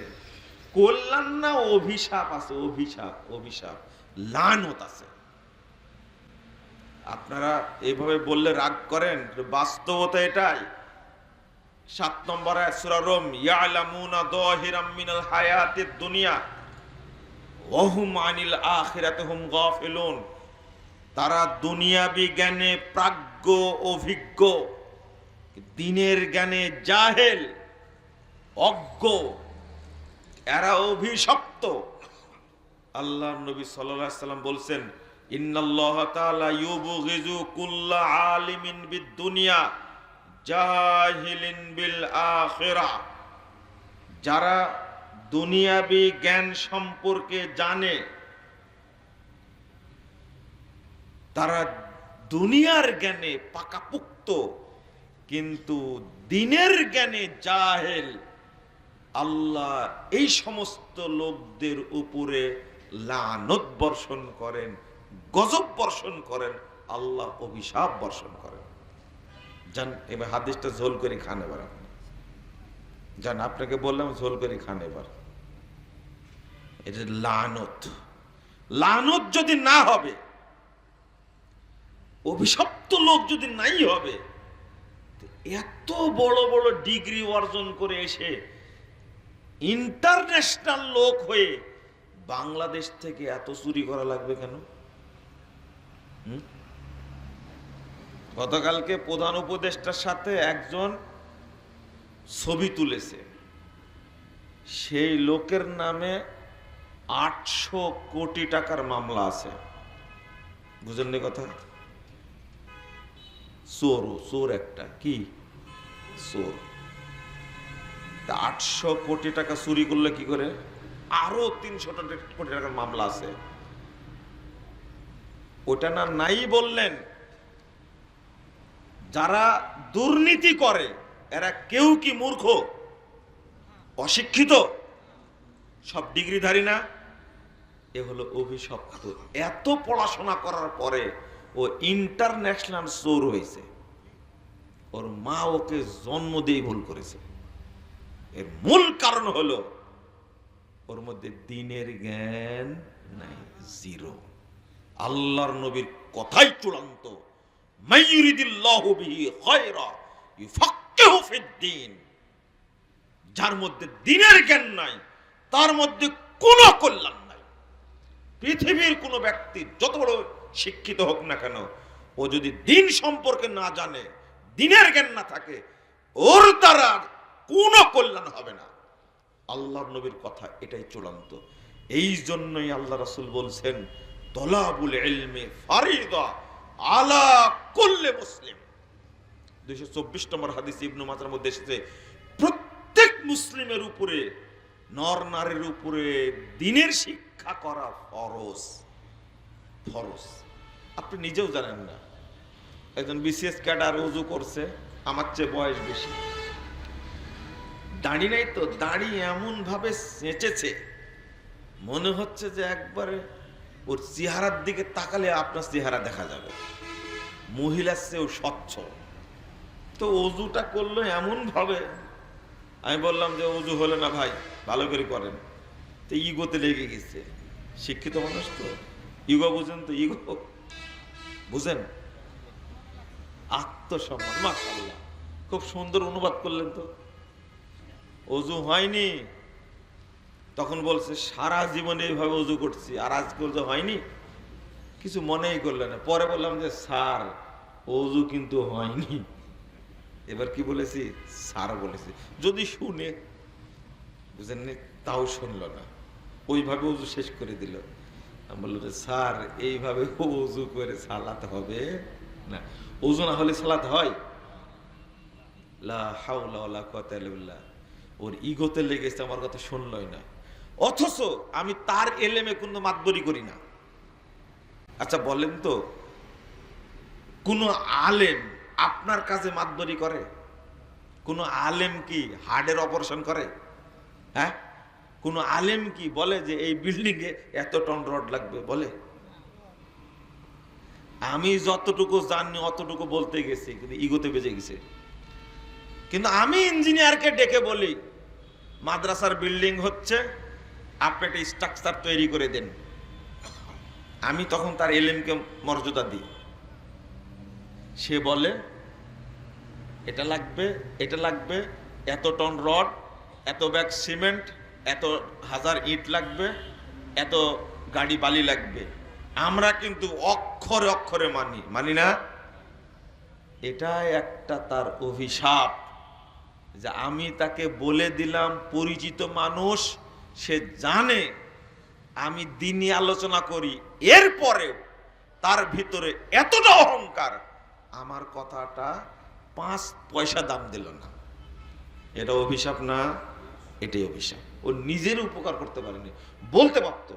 [SPEAKER 1] কল্যাণ না অভিশাপ আছে? অভিশাপ, অভিশাপ, লানত আছে। আপনারা এইভাবে বললে রাগ করেন, বাস্তবতা এটাই। 7 নম্বর আয়াত সূরা রুম, ইয়ালামুনা যাহিরাম মিনাল হায়াতিদ দুনিয়া ওয়া হুম আনিল আখিরাতি হুম গাফিলুন। তারা দুনিয়াবি জ্ঞানে প্রাজ্ঞ, অভিজ্ঞ, দিনের জ্ঞানে জাহেল, অজ্ঞ, এরা অভিশপ্ত। আল্লাহর নবী সাল্লাল্লাহু আলাইহি সাল্লাম বলছেন, ইন্নাল্লাহ তাআলা ইউবগিযু কুল্লা আলিমিন বিদ-দুনিয়া জাহিলিন বিল আখিরাহ। যারা দুনিয়াবি জ্ঞান সম্পর্কে জানে, তারা দুনিয়ার জ্ঞানে পাকাপুক্ত, কিন্তু দিনের জ্ঞানে জাহেল। আল্লাহ এই সমস্ত লোকদের উপরে লানত বর্ষণ করেন, গজব বর্ষণ করেন, আল্লাহ অভিশাপ বর্ষণ করেন। জান, এবার হাদিসটা ঝোল করে খান। এবার আপনি জান, আপনাকে বললাম ঝোল করে খান। এবার এটা লানত। লানত যদি না হবে, অভিশপ্ত লোক যদি নাই হবে, এত বড় বড় ডিগ্রি অর্জন করে এসে ইন্টারন্যাশনাল লোক হয়ে বাংলাদেশ থেকে এত চুরি করা লাগবে কেন? গতকালকে প্রধান উপদেষ্টার সাথে একজন ছবি তুলেছে, সেই লোকের নামে 800 কোটি টাকার মামলা আছে। বুঝেননি কথা? চোর একটা কি চোর। 800 কোটি টাকা চুরি করলে কি করে? আরো 300 কোটি টাকার মামলা আছে। ওটা না নাই বললেন, যারা দুর্নীতি করে এরা কেউ কি মূর্খ, অশিক্ষিত, সব ডিগ্রিধারী না? এ হলো অভিশপ্ত। এত পড়াশোনা করার পরে ও ইন্টারন্যাশনাল চোর হয়েছে। ওর মা ওকে জন্ম দিয়ে ভুল করেছে। এর মূল কারণ হলো ওর মধ্যে দ্বীনের জ্ঞান নাই, জিরো। আল্লাহর নবীর কথাই চূড়ান্ত, মাইয়ুরিদিল্লাহু বিহি খায়রা ইউফাক্কিহু ফিদ্দীন। যার মধ্যে দ্বীনের জ্ঞান নাই তার মধ্যে কোনো কল্যাণ নাই। পৃথিবীর কোনো ব্যক্তি যত বড় শিক্ষিত হোক না কেন, ও যদি দ্বীন সম্পর্কে না জানে, দ্বীনের জ্ঞান না থাকে, ওর দ্বারা কোনো কল্যাণ হবে না। আল্লাহর নবীর কথা এটাই চূড়ান্ত। এই জন্যই আল্লাহ রাসূল বলছেন, তলাবুল ইলমি ফারিদা আলা কুল্লি মুসলিম। 224 নম্বর হাদিস ইবনে মাজাহর মধ্যে এসেছে, প্রত্যেক মুসলিমের উপরে, নর নারীর উপরে দ্বীনের শিক্ষা করা ফরজ। ফরজ। আপনি নিজেও জানেন না। একজন বিসিএস ক্যাডার ওযু করছে, আমার চেয়ে বয়স বেশি, দাড়ি নাই তো, দাড়ি এমন ভাবে সেঁচেছে মনে হচ্ছে যে একবারে ওর চেহারার দিকে তাকালে আপনার চেহারা দেখা যাবে। মহিলার চেয়েও স্বচ্ছ। তো ওযুটা করলো এমন ভাবে, আমি বললাম যে ওযু হলো না ভাই, ভালো করে করেন। তো ইগোতে লেগে গেছে। শিক্ষিত মানুষ তো ইগো বুঝেন, তো ইগো বুঝেন, আত্মসম্মান। মাশাআল্লাহ, খুব সুন্দর অনুবাদ করলেন তো। ওযু হয়নি, তখন বলছে সারা জীবনে এইভাবে ওযু করছি, আর আজকে ওযু হয়নি, কিছু মনেই করলেন না। পরে বললাম যে স্যার ওযু কিন্তু হয়নি। এবার কি বলেছি? স্যার বলেছি। যদি শুনে, বুঝেননি, তাও শুনলো না, ওইভাবে ওযু শেষ করে দিল। আমি বললাম যে স্যার এইভাবে ওযু করে সালাত হবে না। ওযু না হলে সালাত হয়? লা হাওলা ওয়ালা কুওয়াতা ইল্লা বিল্লাহ। ওর ইগোতে লেগেছে, আমার কথা শুনলই না। অথচ আমি তার এলেমে কোনো মাতবরি করি না। আচ্ছা বলেন তো, কোন আলেম আপনার কাছে মাতবরি করে? কোন আলেম কি হার্টের অপারেশন করে? হ্যাঁ, কোন আলেম কি বলে যে এই বিল্ডিং এ এত টন রড লাগবে? বলে? আমি যতটুকু জানি অতটুকু বলতে গেছি, কিন্তু ইগোতে বেজে গেছে। কিন্তু আমি ইঞ্জিনিয়ারকে ডেকে বলি, মাদ্রাসার বিল্ডিং হচ্ছে, আপনি একটা স্ট্রাকচার তৈরি করে দেন। আমি তখন তার এলেমকে মর্যাদা দিই। সে বলে এটা লাগবে, এটা লাগবে, এত টন রড, এত ব্যাগ সিমেন্ট, এত হাজার ইট লাগবে, এত গাড়ি বালি লাগবে। আমরা কিন্তু অক্ষরে অক্ষরে মানি না। এটা একটা তার অভিশাপ, যে আমি তাকে বলে দিলাম, পরিচিত মানুষ, সে জানে আমি দ্বীনি আলোচনা করি, এরপরেও তার ভিতরে এতটা অহংকার, আমার কথাটা 5 পয়সা দাম দিল না। এটা অভিশাপ না? এটাই অভিশাপ। ও নিজের উপকার করতে পারেনি। বলতে পারতো,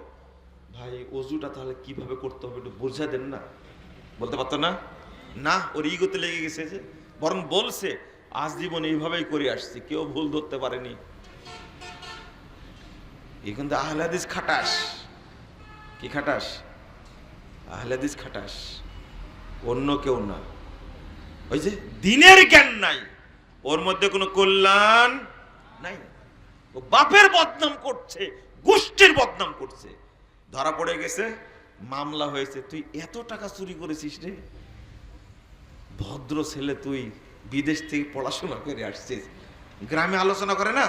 [SPEAKER 1] ভাই ওযুটা তাহলে কিভাবে করতে হবে একটু বুঝা দেন না, বলতে পারতো না? না, ওর ইগোতে লেগে গেছে। যে বরং বলছে, আজ জীবন এইভাবেই করে আসছি, কেউ ভুল ধরতে পারেনি। এই কিন্তু আহলে হাদিস খাটাস। কি খাটাস? আহলে হাদিস খাটাস, অন্য কেউ না। ওই যে দ্বীনের জ্ঞান নাই, ওর মধ্যে কোনো কল্যাণ নাই। ও বাপের বদনাম করছে, গোষ্ঠীর বদনাম করছে। ধরা পড়ে গেছে, মামলা হয়েছে, তুই এত টাকা চুরি করেছিস রে, ভদ্র ছেলে তুই, বিদেশ থেকে পড়াশোনা করে আসছে, গ্রামে আলোচনা করে না,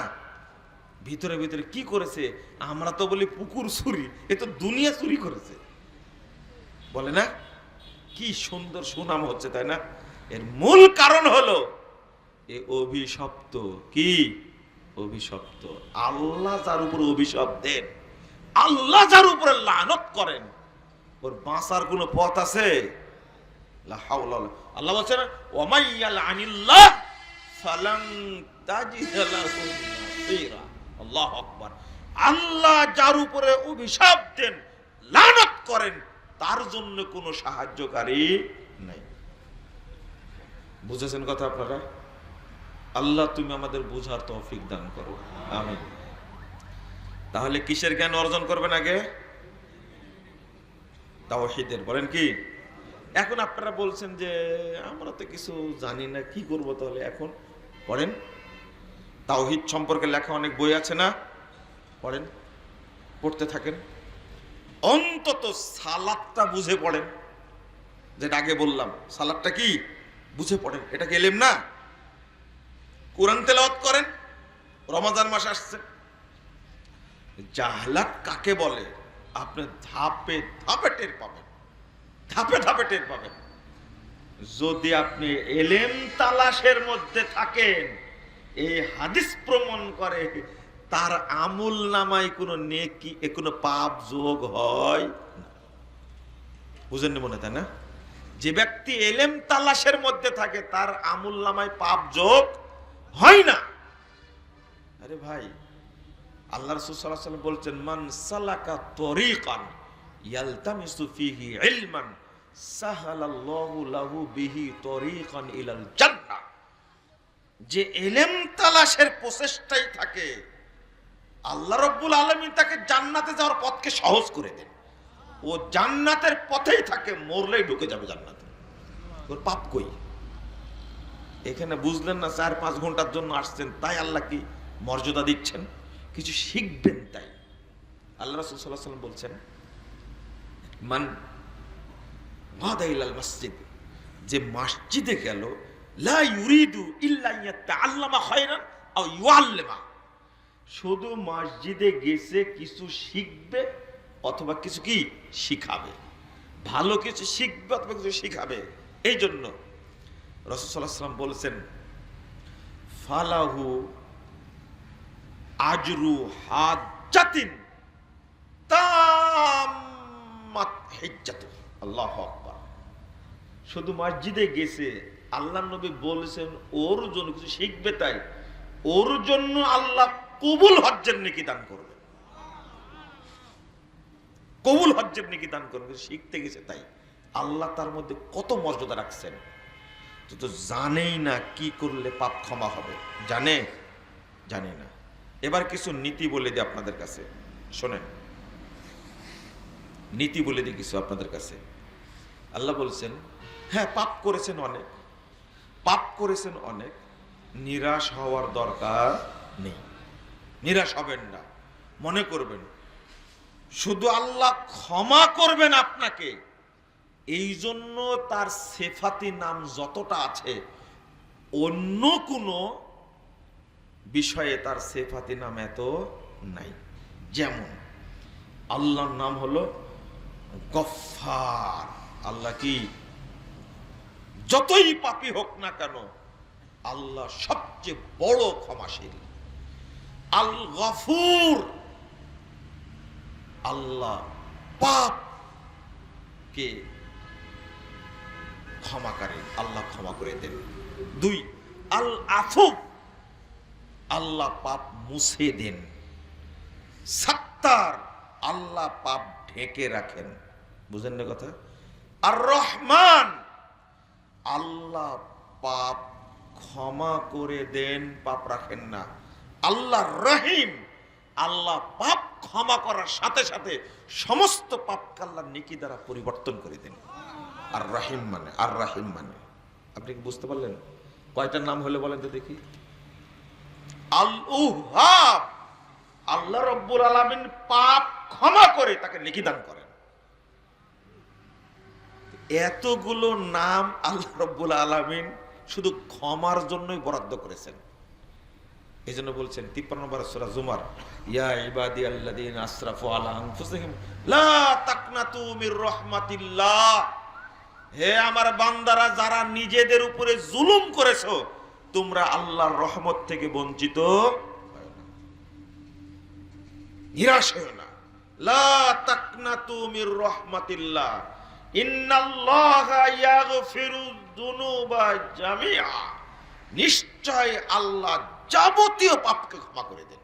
[SPEAKER 1] ভিতরে ভিতরে কি করেছে, আমরা তো বলি পুকুর চুরি, এ তো দুনিয়া চুরি করেছে বলে না। কি সুন্দর সুনাম হচ্ছে, তাই না? এর মূল কারণ হলো এ অভিশপ্ত। কি অভিশপ্ত? আল্লাহ যার উপর অভিশাপ দেন, আল্লাহ যার উপরে লানত করেন, ওর বাঁচার কোনো পথ আছে? আল্লাহ বলছেন ওয়ামাইয়াল আনিল্লাহ ফালান তাজিদ লাহু নাসীরা। আল্লাহু আকবার। আল্লাহ যার উপরে অভিশাপ দেন, লানত করেন, তার জন্য কোনো সাহায্যকারী নাই। বুঝেছেন কথা আপনারা? আল্লাহ তুমি আমাদের বুঝার তৌফিক দান করো, আমিন। তাহলে কিসের জ্ঞান অর্জন করবেন? আগে তাওহীদের। বলেন কি? এখন আপনারা বলছেন যে আমরা তো কিছু জানি না, কি করব তাহলে? এখন পড়েন, তাওহীদ সম্পর্কে লেখা অনেক বই আছে না, পড়েন, পড়তে থাকেন। অন্তত সালাতটা বুঝে পড়েন, যেটা আগে বললাম, সালাতটা কি বুঝে পড়েন। এটা কি ইলম না? কোরআন তেলাওয়াত করেন, রমাদান মাস আসছে। জাহলাত কাকে বলে আপনি ধাপে ধাপে টের পাবেন, ধাপে ধাপে টের পাবেন। যদি আপনি এলেম তালাশের মধ্যে থাকেন, এই হাদিস প্রমাণ করে তার আমল নামায় কোনো নেকি, কোনো পাপ যোগ হয় না। বুঝেননি মনে, তাই না? যে ব্যক্তি এলেম তালাশের মধ্যে থাকে তার আমল নামায় পাপ যোগ হয় না। আরে ভাই, আল্লাহ রাসূল সাল্লাল্লাহু আলাইহি ওয়াসাল্লাম বলছেন মান সালাকা তরিকান ইয়ালতামিসু ফিহি ইলমান সাহালাল্লাহু লাহু বিহি তরিকান ইলাল জান্নাহ। যে ইলম তালাশের প্রচেষ্টায় থাকে, আল্লাহ রাব্বুল আলামিন তাকে জান্নাতে যাওয়ার পথকে সহজ করে দেন। ও জান্নাতের পথেই থাকে, মরলেই ঢুকে যাবে জান্নাতে। ওর পাপ কই? এখানে বুঝলেন না 4-5 ঘন্টার জন্য আসছেন, তাই আল্লাহ কি মর্যাদা দিচ্ছেন? কিছু শিখবেন তাই। আল্লাহ রাসূল সাল্লাল্লাহু আলাইহি ওয়াসাল্লাম বলছেন মান গাদা ইলাল মসজিদ, যে মসজিদে গেল, লা ইউরিদু ইল্লা ইয়াতাআল্লামা খায়রান আও ইউআল্লিমা, শুধু মসজিদে গেছে কিছু শিখবে অথবা কিছু কি শিখাবে, ভালো কিছু শিখবে অথবা কিছু শিখাবে। এই জন্য রাসূল সাল্লাল্লাহু আলাইহি ওয়াসাল্লাম বলেছেন ফালাহু আজরু হাজ্জাতিন তাম্মাত হিজ্জাতু। আল্লাহু আকবার। শুধু মসজিদে গেছে, আল্লাহর নবী বলেছেন ওর জন্য কিছু শিখবে, তাই ওর জন্য আল্লাহ কবুল হজ্জের নেকি দান করবে, কবুল হজ্জের নেকি দান করবে। শিখতে গেছে তাই আল্লাহ তার মধ্যে কত মর্যাদা রাখছেন। তো জানেই না কি করলে পাপ ক্ষমা হবে, জানে জানে না। এবার কিছু নীতি বলে দিই আপনাদের কাছে, শোনেন, নীতি বলে দিই কিছু আপনাদের কাছে। আল্লাহ বলছেন হ্যাঁ পাপ করেছেন অনেক, পাপ করেছেন অনেক, নিরাশ হওয়ার দরকার নেই, নিরাশ হবেন না। মনে করবেন শুধু আল্লাহ ক্ষমা করবেন আপনাকে, এই জন্য তার সিফাতি নাম যতটা আছে, অন্য কোনো বিষয়ে তার সিফাতি নাম এত নাই। যেমন আল্লাহর নাম হলো গফফার। আল্লাহ কি? যতই পাপী হোক না কেন আল্লাহ সবচেয়ে বড় ক্ষমাশীল। আল গফুর, আল্লাহ পাপ কে ক্ষমা করেন, আল্লাহ ক্ষমা করে দেন। 2 আল আফু, আল্লাহ পাপ মুছে দেন। সাত্তার, আল্লাহ পাপ ঢেকে রাখেন। বুঝেন না কথা? আর রহমান, আল্লাহ পাপ ক্ষমা করে দেন, পাপ রাখেন না। আল্লাহ রহিম, আল্লাহ পাপ ক্ষমা করার সাথে সাথে সমস্ত পাপকে আল্লাহ নেকি দ্বারা পরিবর্তন করে দেন। আর রহিম মানে, আর রাহিম মানে, আপনি কি বুঝতে পারলেন? কয়টা নাম হলে বলেন তো দেখি? আল উহাব, আল্লাহ রব্বুল আলামিন পাপ ক্ষমা করে তাকে নেকি দান করেন। এতগুলো নাম আল্লাহ রব্বুল আলামিন শুধু ক্ষমার জন্যই বরাদ্দ করেছেন। এই জন্য বলছেন 53 নম্বর সূরা জুমার, ইয়া ইবাদিয়াল্লাযীনা আসরাফু আলা আনফুসিহিম লা তাকনাতু মির রাহমাতিল্লাহ, হে আমার বান্দারা যারা নিজেদের উপরে জুলুম করেছো, তোমরা আল্লাহর রহমত থেকে বঞ্চিত নিরাশ হয়ো না। লা তাকনাতু মির রাহমাতিল্লাহ ইন্নাল্লাহা ইয়াগফিরুয যুনুবা জামিআ, নিশ্চয় আল্লাহ যাবতীয় পাপকে ক্ষমা করে দেন।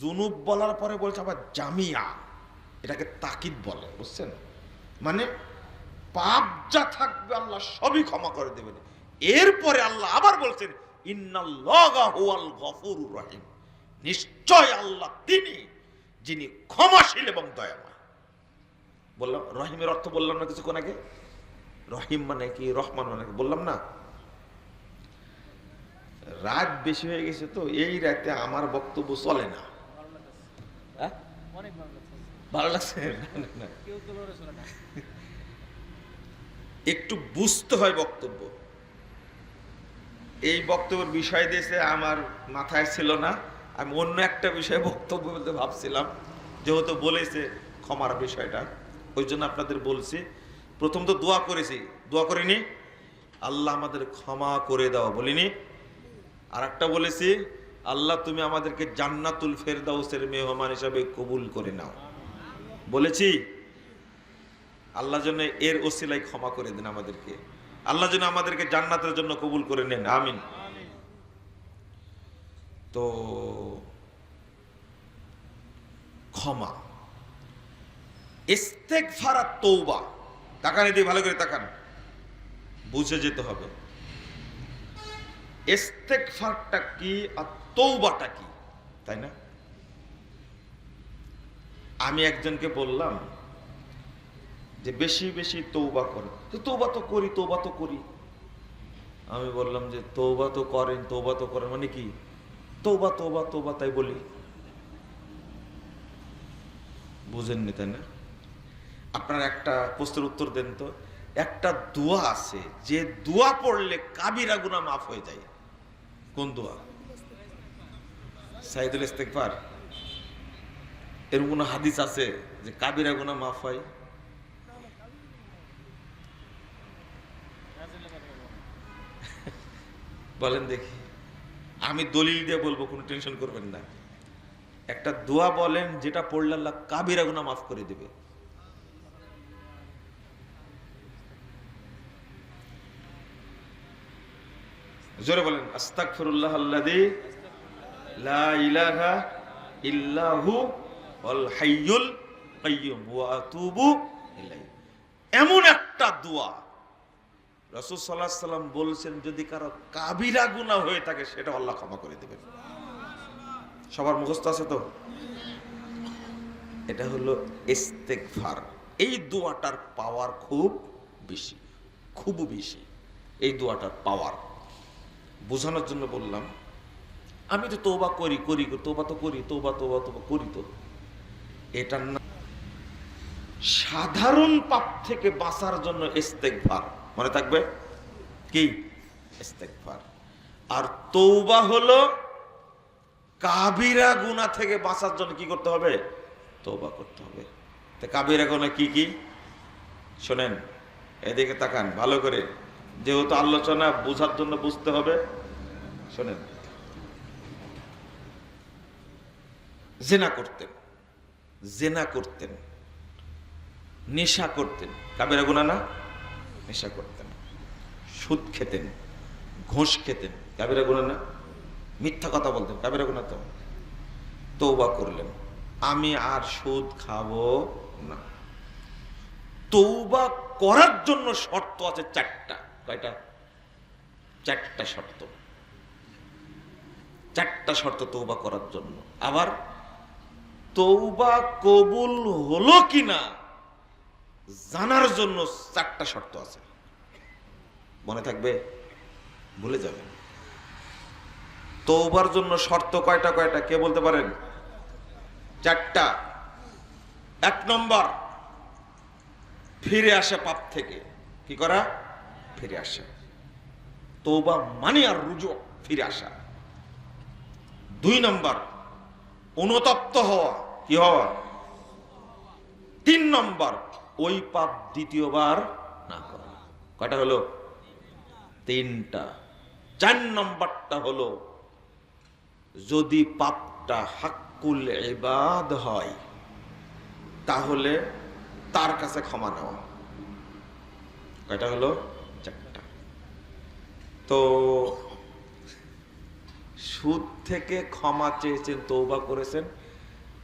[SPEAKER 1] জুনুব বলার পরে বলছে আবার জামিয়া, এটাকে তাকিদ বলে, বুঝছেন? মানে পাপ যা থাকবে আল্লাহ সবই ক্ষমা করে দেবেন। এরপরে আল্লাহ আবার বলছেন ইন্নাল্লাহা হুয়াল গফুরুর রহিম, নিশ্চয় আল্লাহ তিনি যিনি ক্ষমাশীল এবং দয়াময়। বললাম রহিমের অর্থ বললাম না কিছুক্ষণ আগে? রহিম মানে কি, রহমান মানে কি বললাম না? রাত বেশি হয়ে গেছে তো এই রাতে আমার বক্তব্য চলে না। ভালো লাগছে? একটু বুঝতে হয় বক্তব্য। এই বক্তব্যের বিষয় দিয়েছে আমার মাথায় ছিল না, আমি অন্য একটা বিষয়ে বক্তব্য বলতে ভাবছিলাম, যেহেতু বলেছে ক্ষমার বিষয়টা, ওই জন্য আপনাদের বলছি। প্রথম তো দোয়া করেছি, দোয়া করিনি আল্লাহ আমাদের ক্ষমা করে দাও, বলিনি? আর একটা বলেছি আল্লাহ তুমি আমাদেরকে জান্নাতুল ফেরদাউসের মেহমান হিসাবে কবুল করে নাও, বলেছি? আল্লাহ যেন এর ওসিলায় ক্ষমা করে দেন আমাদেরকে, আল্লাহ যেন আমাদেরকে জান্নাতের জন্য কবুল করে নেন, আমিন। তো ক্ষমা, ইস্তেগফার আর তওবা, তাকান এদিকে ভালো করে তাকান, বুঝে যেতে হবে ইস্তেগফারটা কি আর তওবাটা কি, তাই না? আমি একজনকে বললাম যে বেশি বেশি তওবা করেন, তওবা তো করি, তওবা তো করি। আমি বললাম যে তওবা তো করেন, তওবা তো করেন মানে কি? তওবা তওবা তওবা তাই বলি, বুঝেননি তাই না? আপনার একটা প্রশ্নের উত্তর দেন তো, একটা দোয়া আছে যে দোয়া পড়লে কাবিরা গুনাহ মাফ হয়ে যায়, কোন দোয়া? সাইদুল ইস্তেগফার। এরকম কোন হাদিস আছে যে কাবিরা গুনাহ মাফ হয়? বলেন দেখি, আমি দলিল দিয়ে বলবো, কোনো টেনশন করবেন না। একটা দোয়া বলেন যেটা পড়লে আল্লাহ কাবিরা গুনাহ মাফ করে দেবে। জোরে বলেন, আস্তাগফিরুল্লাহ আল্লাযী লা ইলাহা ইল্লাহু ওয়াল হাইয়ুল কাইয়্যুম ওয়া আতুবু ইলাইহি। এমন একটা দোয়া রাসূল সাল্লাল্লাহু আলাইহি সাল্লাম বলছেন যদি কারো কাবিরা গুনাহ হয়ে থাকে সেটা আল্লাহ ক্ষমা করে দেবেন। সবার মুখস্থ আছে তো? এটা হলো ইস্তেগফার। এই দোয়াটার পাওয়ার খুব বেশি, খুব বেশি এই দোয়াটার পাওয়ার। বোঝানোর জন্য বললাম, আমি তো তওবা করি করি তওবা তো করি, তওবা তওবা তওবা করি, তো এটার না সাধারণ পাপ থেকে বাঁচার জন্য ইস্তেগফার, মনে থাকবে কি? ইস্তেগফার। আর তওবা হলো কাবিরা গুনাহ থেকে বাঁচার জন্য কি করতে হবে? তওবা করতে হবে। তো কাবিরা গুনাহ কি কি শোনেন, এদিকে তাকান ভালো করে, যেহেতু আলোচনা বোঝার জন্য বুঝতে হবে। শোনেন, জেনা করতেন, জেনা করতেন, নেশা করতেন, কাবিরা গুনাহ না? নেশা করতেন, সুদ খেতেন, ঘুষ খেতেন, কাবিরা গুনাহ না? মিথ্যা কথা বলতেন, কাবিরা গুনাহ তো? তওবা করলেন, আমি আর সুদ খাবো না। তওবা করার জন্য শর্ত আছে চারটা। কয়টা? চারটা শর্ত, চারটা শর্ত তওবা করার জন্য। আবার তওবা কবুল হলো কিনা জানার জন্য চারটা শর্ত আছে। মনে থাকবে? ভুলে যাবেন। তওবার জন্য শর্ত কয়টা কয়টা কে বলতে পারেন? চারটা। এক নম্বর, ফিরে আসা পাপ থেকে। কি করা? ফিরে আসা। তওবা মানে আর রুজু, ফিরে আসা। 2 নম্বর অনুতপ্ত হওয়া, কি হওয়া। 3 নম্বর ওই পাপ দ্বিতীয়বার না করা। কয়টা হলো? 3টা। 4 নম্বরটা হলো যদি পাপটা হাক্কুল ইবাদ হয় তাহলে তার কাছে ক্ষমা নেওয়া। কয়টা হলো? 4টা। তো সুদ থেকে ক্ষমা চেয়েছেন, তওবা করেছেন,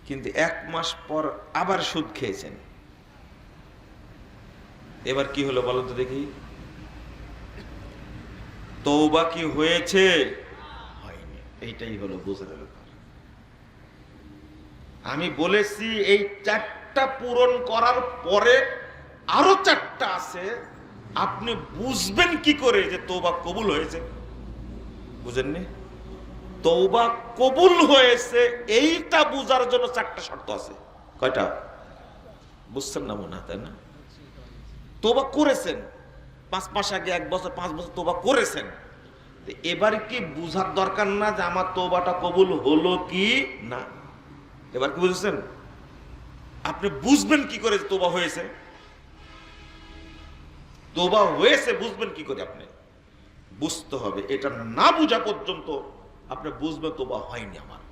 [SPEAKER 1] কিন্তু 1 মাস পর আবার সুদ খেয়েছেন। এবার কি হলো বলো তো দেখি? তওবা কি হয়েছে? হয়নি। এইটাই হলো বোঝার ব্যাপার। আমি বলেছি এই 4টা পূরণ করার পরে আরো 4টা আছে। আপনি বুঝবেন কি করে যে তওবা কবুল হয়েছে? বুঝেননি? তওবা কবুল হয়েছে এইটা বুঝার জন্য 4টা শর্ত আছে। কয়টা? বুঝছেন না মনে হয়, তাই না? তওবা করেছেন 5 মাস আগে, 1 বছর, 5 বছর তওবা করেছেন। এবার কি বুঝার দরকার না যে আমার তওবাটা কবুল হলো কি না? এবার কি বুঝছেন? আপনি বুঝবেন কি করে যে তওবা হয়েছে? তওবা হয়েছে বুঝবেন কি করে? আপনি বুঝতে হবে। এটা না বুঝা পর্যন্ত আপনি বুঝবেন তওবা হয়নি আমার।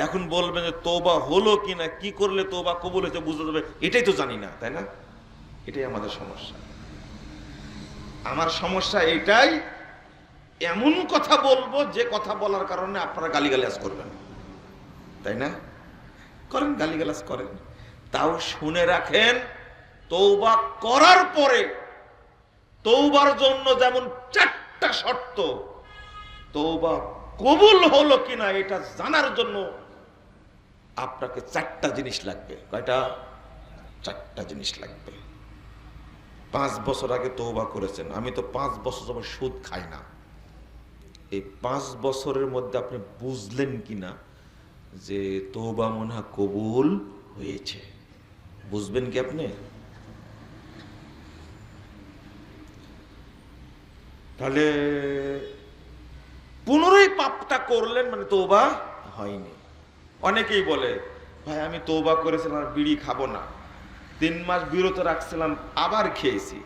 [SPEAKER 1] এখন বলবেন যে তওবা হলো কিনা, কি করলে তওবা কবুল হয়েছে বুঝতে হবে, এটাই তো জানি না, তাই না? এটাই আমাদের সমস্যা। আমার সমস্যা এটাই, এমন কথা বলবো যে কথা বলার কারণে আপনারা গালিগালাজ করবেন, তাই না? করেন, গালিগালাজ করেন, তাও শুনে রাখেন তওবা করার পরে তওবার জন্য যেমন 4টা শর্ত, তওবা কবুল হলো কিনা এটা জানার জন্য আপনাকে 4টা জিনিস লাগবে। কয়টা? 4টা জিনিস লাগবে। 5 বছর আগে তওবা করেছেন, আমি তো 5 বছর যাবত সুদ খাই না। এই 5 বছরের মধ্যে আপনি বুঝলেন কিনা যে তওবা মনে হয় কবুল হয়েছে? বুঝবেন কি আপনি? তাহলে পুনরায় পাপটা করলেন মানে তওবা হয়নি। অনেকেই বলে, ভাই আমি তওবা করেছিলাম আর বিড়ি খাবো না, 3 মাস বিরত রাখছিলাম, আবার খেয়েছি।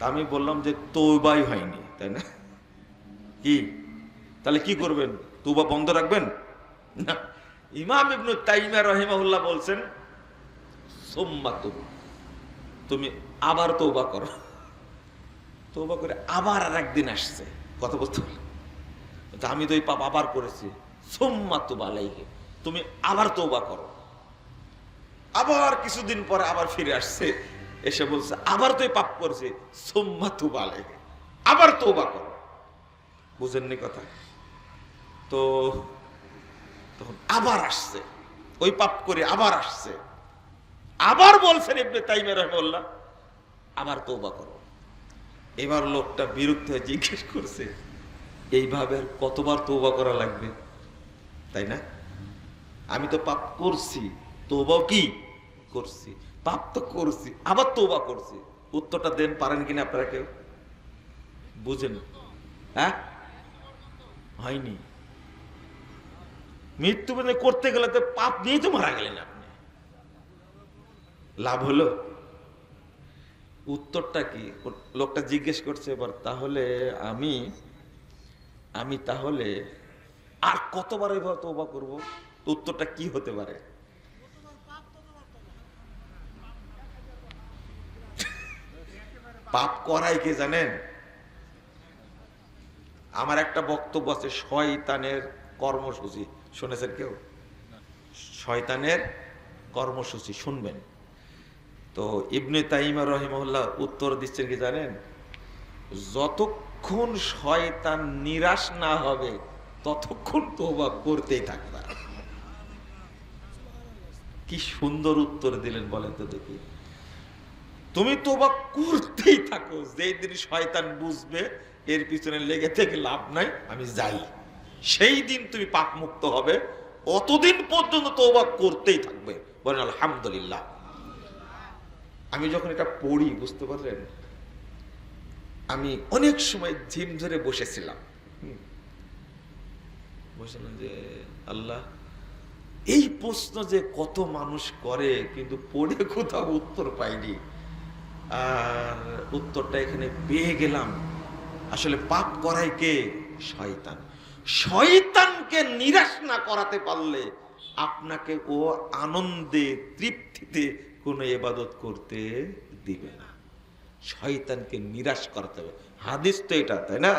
[SPEAKER 1] আমি বললাম যে তওবাই হয়নি, তাই না? কি তাহলে কি করবেন? তওবা বন্ধ রাখবেন না। ইমাম ইবনে তাইমিয়া রাহিমাহুল্লাহ বলছেন সুম্মা তুব, তুমি আবার তওবা করো। তওবা করে আবার আর একদিন আসছে, কথা বলতে বলে আমি তো এই পাপ আবার করেছি, সুম্মা তুব আলাইহি, তুমি আবার তওবা করো। আবার কিছুদিন পরে আবার ফিরে আসছে, এসে বলছে আবার তো এই পাপ করেছি, সুম্মা তুব আলাইহি, আবার তওবা করো। বুঝেননি কথা? তো তখন আবার আসছে, ওই পাপ করে আবার আসছে, আবার বলছেন ইবনে তাইমিয়া রাহিমাহুল্লাহ আবার তওবা করো। এবার লোকটা বিরক্ত হয়ে জিজ্ঞেস করছে, এইভাবে আর কতবার তওবা করা লাগবে, তাই না? আমি তো পাপ করছি, তওবাও কি করছি, পাপ তো করছি, আবার তওবা করছি। উত্তরটা দেন পারেন কিনা আপনারা কেউ? বুঝেন? হ্যাঁ, হয়নি। মৃত্যু করতে গেলে তো পাপ নিয়েই তো মারা গেলেন আপনি, লাভ হলো? উত্তরটা কি? লোকটা জিজ্ঞেস করছে এবার, তাহলে আমি তাহলে আর কতবার এইভাবে তওবা করবো? উত্তরটা কি হতে পারে? পাপ করাই কে জানেন? আমার একটা বক্তব্য আছে শয়তানের কর্মসূচি, শুনেছেন কেউ? শয়তানের কর্মসূচি শুনবেন তো। ইবনে তাইমিয়া রাহিমাহুল্লাহ উত্তর দিচ্ছেন কি জানেন? যতক্ষণ শয়তান নিরাশ না হবে ততক্ষণ তওবা করতেই থাকবে। কি সুন্দর উত্তর দিলেন বলেন তো দেখি। তুমি তওবা করতেই থাকো, যেই দিন শয়তান বুঝবে এর পিছনে লেগে থেকে লাভ নাই, আমি যাই, সেই দিন তুমি পাপ মুক্ত হবে। অতদিন পর্যন্ত তওবা করতেই থাকবে। বলেন আলহামদুলিল্লাহ। আমি যখন এটা পড়ি, বুঝতে পারলেন, আমি অনেক সময় ঝিম ধরে বসেছিলাম, বসেছিলাম যে আল্লাহ, এই প্রশ্ন যে কত মানুষ করে কিন্তু পড়ে কোথাও উত্তর পাইনি, আর উত্তরটা এখানে পেয়ে গেলাম। আসলে পাপ করায় কে? শয়তান। শয়তানকে নিরাশ না করাতে পারলে আপনাকে ও আনন্দে তৃপ্তিতে কোনো ইবাদত করতে দিবে না। শয়তানকে নিরাশ করতে হবে, হাদিস তো এটা, তাই না?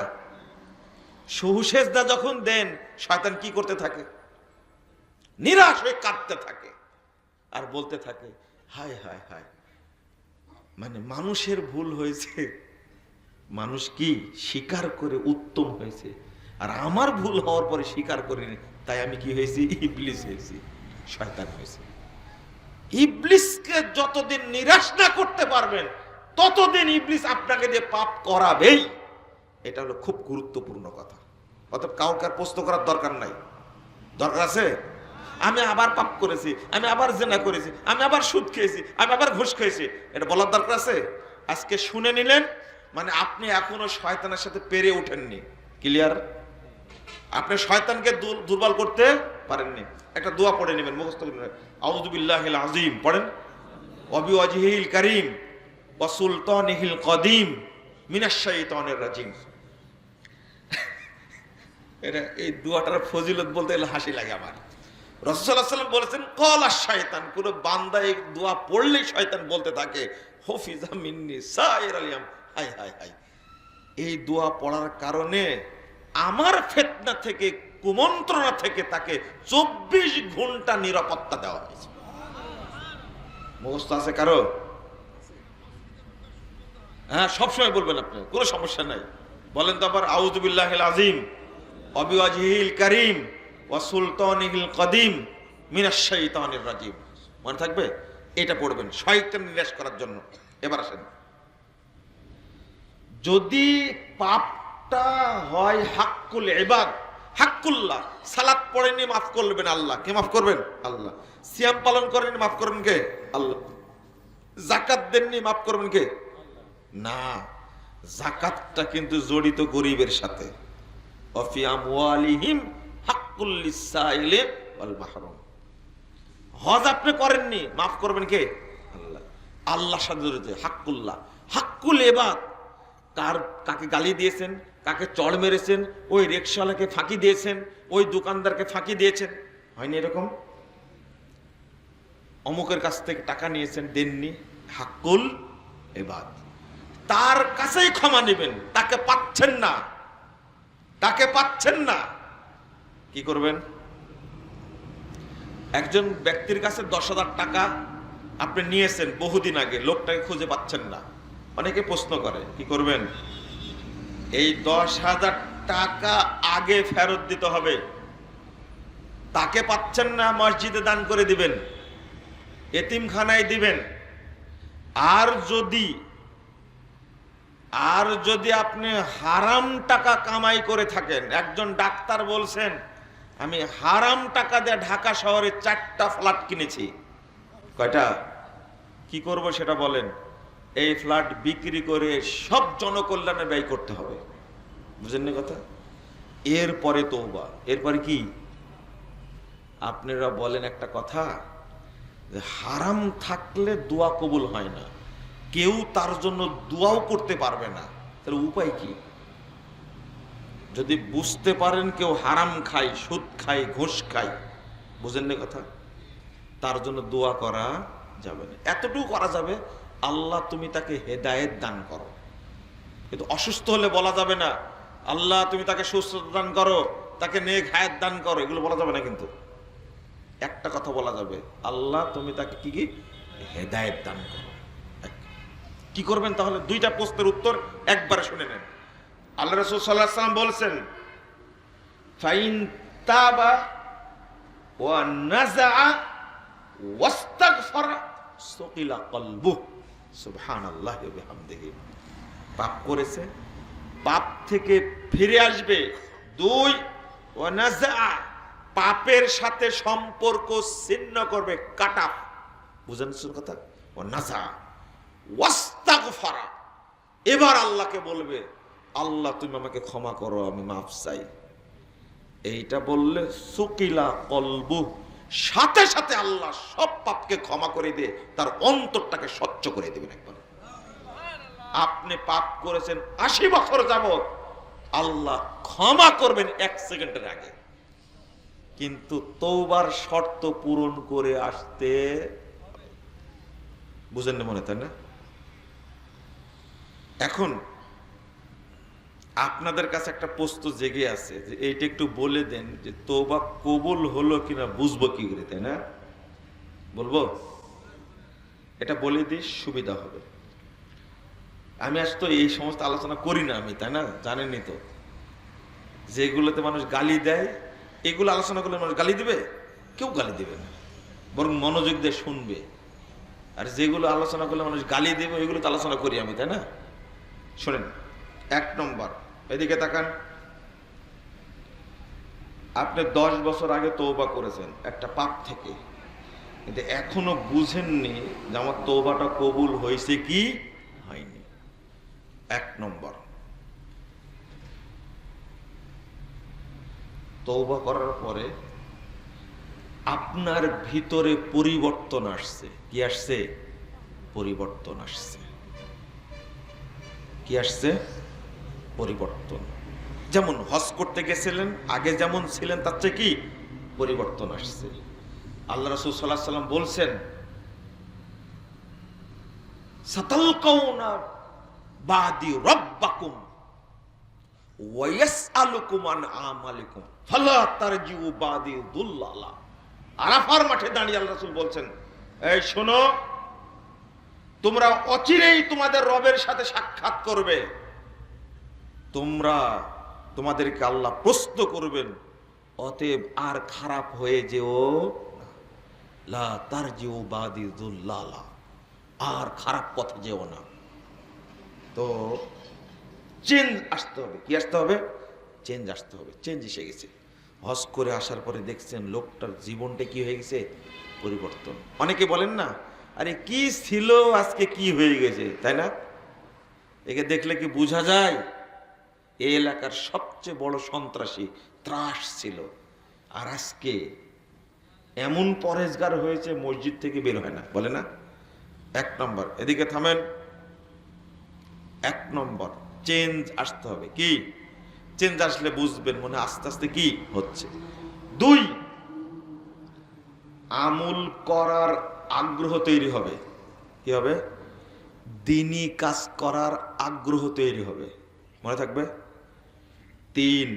[SPEAKER 1] সুহুসেজদা যখন দেন শয়তান কি করতে থাকে? নিরাশ হয়ে কাঁদতে থাকে আর বলতে থাকে হায় হায় হায়, মানে মানুষের ভুল হয়েছে, মানুষ কি স্বীকার করে উত্তম হয়েছে, আর আমার ভুল হওয়ার পরে স্বীকার করিনি, তাই আমি কি হয়েছি? ইবলিস হয়েছি, শয়তান হয়েছে। ইবলিসকে যতদিন নিরাশ না করতে পারবেন ততদিন ইবলিস আপনাকে দিয়ে পাপ করাবেই। এটা হলো খুব গুরুত্বপূর্ণ কথা। অতএব কাউকে আর প্রশ্ন করার দরকার নাই। দরকার আছে? আমি আবার পাপ করেছি, আমি আবার জেনা করেছি, আমি আবার সুদ খেয়েছি, আমি আবার ঘুষ খেয়েছি, এটা বলার দরকার আছে? আজকে শুনে নিলেন মানে আপনি এখনো শয়তানের সাথে পেরে ওঠেননি। ক্লিয়ার? আপনি শয়তানকে দুর্বল করতে পারেননি। একটা দোয়া পড়ে নেবেন, মুখস্থ করে নেবেন। আউযু বিল্লাহিল আযীম পড়েন, ওয়া বিওয়াজহিল কারীম ওয়া সুলতানিহিল কদীম মিনাশ শাইতানির রাজীম। এটা এই দোয়াটার ফজিলত বলতে গেলে হাসি লাগে আমার। রাসূল সাল্লাল্লাহু আলাইহি ওয়াসাল্লাম বলেছেন ক্বালা শায়তান, কোন বান্দা এই দোয়া পড়লেই শয়তান বলতে থাকে হাফিজা মিন্নি সাইরাল ইয়াম, হাই হাই হাই। এই দোয়া পড়ার কারণে আমার ফিতনা থেকে, কুমন্ত্রণা থেকে তাকে 24 ঘন্টা নিরাপত্তা দেওয়া হয়েছে। মুখস্থ আছে কারো? হ্যাঁ, সবসময় বলবেন আপনি, কোনো সমস্যা নাই। বলেন তো আবার, আউযু বিল্লাহিল আযীম ওয়া বিওয়াজহিল কারীম ওয়া সুলতানিহিল কদীম মিনাশ শাইতানির রাজীম। মনে থাকবে? এটা পড়বেন শয়তান নিরাশ করার জন্য। এবার আসেন, যদি পাপটা হয় হাক্কুল ইবাদ, হাক্কুল্লাহ, সালাত পড়েনি মাফ করবেন আল্লাহ, কে মাফ করবেন? আল্লাহ। সিয়াম পালন করেনি মাফ করবেন কে? আল্লাহ। যাকাত দেননি মাফ করবেন কে? না, যাকাতটা কিন্তু জড়িত গরিবের সাথে। ওয়াফি আমওয়ালিহিম হাক্কুল লিসাইলি ওয়াল মাহরুম। হজ আপনি করেননি মাফ করবেন কে? আল্লাহ। আল্লাহর সাথে জড়িত হাক্কুল্লাহ, হাক্কুল ইবাদ। কাকে গালি দিয়েছেন, কাকে চড় মেরেছেন, ওই রিকশাওয়ালাকে ফাঁকি দিয়েছেন, ওই দোকানদারকে ফাঁকি দিয়েছেন, হয়নি এরকম? অমুকের কাছ থেকে টাকা নিয়েছেন, দেননি, হাক্কুল ইবাদ। তার কাছেই ক্ষমা নেবেন, তাকে পাচ্ছেন না, তাকে পাচ্ছেন না, কি করবেন? একজন ব্যক্তির কাছে 10,000 টাকা আপনি নিয়েছেন বহুদিন আগে, লোকটাকে খুঁজে পাচ্ছেন না, অনেকে প্রশ্ন করে, কি করবেন? এই 10,000 টাকা আগে ফেরত দিতে হবে। তাকে পাচ্ছেন না, মসজিদে দান করে দিবেন, এতিমখানায় দিবেন। আর যদি আপনি হারাম টাকা কামাই করে থাকেন, একজন ডাক্তার বলছেন আমি হারাম টাকা দিয়ে ঢাকা শহরে 4টা ফ্ল্যাট কিনেছি, কয়টা? কি করব সেটা বলেন? এই ফ্ল্যাট বিক্রি করে সব জনকল্যাণে ব্যয় করতে হবে। বুঝেননি কথা? এরপরে তওবা, এরপরে কি? আপনারা বলেন একটা কথা, যে হারাম থাকলে দোয়া কবুল হয় না, কেউ তার জন্য দোয়াও করতে পারবে না, তাহলে উপায় কি? যদি বুঝতে পারেন কেউ হারাম খায়, সুদ খায়, ঘুষ খায়, বুঝেননি কথা, তার জন্য দোয়া করা যাবে না। এতটুকু করা যাবে, আল্লাহ তুমি তাকে হেদায়েত দান করো। কিন্তু অসুস্থ হলে বলা যাবে না আল্লাহ তুমি তাকে সুস্থতা দান করো, তাকে নেক হায়াত দান করো, এগুলো বলা যাবে না। কিন্তু একটা কথা বলা যাবে, আল্লাহ তুমি তাকে কি হেদায়েত দান করো। কি করবেন তাহলে? 2টা প্রশ্নের উত্তর একবারে শুনে নেন। আল্লাহ রাসূল সাল্লাল্লাহু আলাইহি ওয়াসাল্লাম বলেছেন, ফাইন তাবা ওয়া নাযা ওয়াস্তাগফারা সুকিলা কলবু। সুবহানাল্লাহি ওয়া বিহামদিহি। পাপ করেছে, পাপ থেকে ফিরে আসবে। 2, ওয়া নাযা, পাপের সাথে সম্পর্ক ছিন্ন করবে, কাট অফ। বুঝেন কথা? ওয়া নাযা ওয়াস্তাগফারা, এবার আল্লাহকে বলবে, আল্লাহ তুমি আমাকে ক্ষমা করো, আমি মাফ চাই। এইটা বললে সুকিলা কলবু, সাথে সাথে আল্লাহ সব পাপকে ক্ষমা করে দিয়ে তার অন্তরটাকে স্বচ্ছ করে দেবেন একবার। আপনি পাপ করেছেন 80 বছর যাবত, আল্লাহ ক্ষমা করবেন 1 সেকেন্ডের আগে। কিন্তু তওবার শর্ত পূরণ করে আসতে, বুঝেন না মনে, তাই না? এখন আপনাদের কাছে একটা প্রশ্ন জেগে আছে যে এইটা একটু বলে দেন যে তওবা কবুল হলো কিনা বুঝবো কি করে, তাই না? বলবো? এটা বলে দিই, সুবিধা হবে। আমি আজ তো এই সমস্ত আলোচনা করি না আমি, তাই না? জানেনই তো, যেগুলোতে মানুষ গালি দেয় এগুলো আলোচনা করলে মানুষ গালি দিবে? কেউ গালি দিবে না, বরং মনোযোগ দিয়ে শুনবে। আর যেগুলো আলোচনা করলে মানুষ গালি দেবে ওইগুলো তো আলোচনা করি আমি, তাই না? শোনেন, 1 নম্বর, এদিকে তাকান। আপনি 10 বছর আগে তওবা করেছেন একটা পাপ থেকে, কিন্তু এখনো বুঝেননি যে আমার তওবাটা কবুল হয়েছে কি হয়নি। 1 নম্বর, তওবা করার পরে আপনার ভিতরে পরিবর্তন আসছে। কি আসছে? পরিবর্তন আসছে। কি আসছে? পরিবর্তন। যেমন হজ করতে গেছিলেন, আগে যেমন ছিলেন তার চেয়ে কি পরিবর্তন আসছে। আল্লাহ রাসূল সাল্লাল্লাহু আলাইহি ওয়াসাল্লাম বলছেন, সাতালকাউনা বাদি রাব্বাকুম ওয়া ইয়াসআলুকুম আন আমালিকুম ফালা তারজিউ বাদি দুল্লালা। আরাফার মাঠে দাঁড়িয়ে আল্লাহ রাসূল বলছেন, এই শোনো, তোমরা অচিরেই তোমাদের রবের সাথে সাক্ষাৎ করবে, তোমাদেরকে আল্লাহ প্রশ্ন করবেন, অতএব আর খারাপ হয়ে যেও লা তারজিউ বাদি দুল্লালা, আর খারাপ পথে যেও না। তো চেঞ্জ আসতে হবে। কি আসতে হবে? চেঞ্জ আসতে হবে। চেঞ্জ এসে গেছে। হজ করে আসার পরে দেখছেন লোকটার জীবনটা কি হয়ে গেছে, পরিবর্তন। অনেকে বলেন না, আরে কি ছিল আজকে কি হয়ে গেছে, তাই না? একে দেখলে কি বোঝা যায় এই এলাকার সবচেয়ে বড় সন্ত্রাসী ত্রাস ছিল, আর আজকে এমন পরেজগার হয়েছে মসজিদ থেকে বের হয় না, বলে না? 1 নম্বর, এদিকে থামেন। 1 নম্বর, চেঞ্জ আসতে হবে। কি চেঞ্জ আসলে বুঝবেন মনে আস্তে আস্তে কি হচ্ছে। 2, আমল করার আগ্রহ তৈরি হবে। কি হবে? দ্বীনি কাজ করার আগ্রহ তৈরি হবে, মনে থাকবে। 3,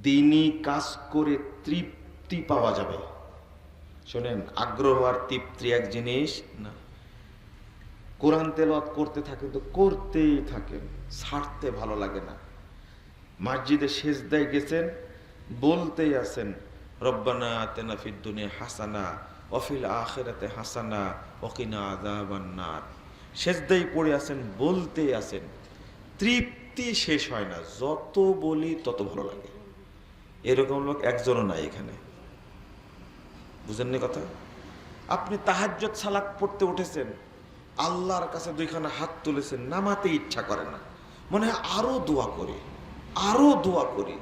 [SPEAKER 1] দ্বীনি কাজ করে তৃপ্তি পাওয়া যাবে। শোনেন, আগ্রহ আর তৃপ্তি এক জিনিস না। কোরআন তেলাওয়াত করতে থাকেন তো করতেই থাকেন, ছাড়তে ভালো লাগে না। মসজিদে সেজদায় গেছেন, বলতেই আছেন রব্বানা আতিনা ফিদ দুনিয়া হাসানা ওয়া ফিল আখিরাতি হাসানা ওয়া কিনা আযাবান নার। সেজদায় পড়ে আছেন, বলতেই আছেন, তৃপ্তি শেষ হয় না, যত বলি তত ভালো লাগে। এরকম লোক একজনও নাই এখানে, বুঝেননি কথা? আপনি তাহাজ্জুদ সালাত পড়তে উঠেছেন, আল্লাহর কাছে 2খানা হাত তুলেছেন, নামাতে ইচ্ছা করে না, মনে হয় আরো দোয়া করি, আরো দোয়া করি।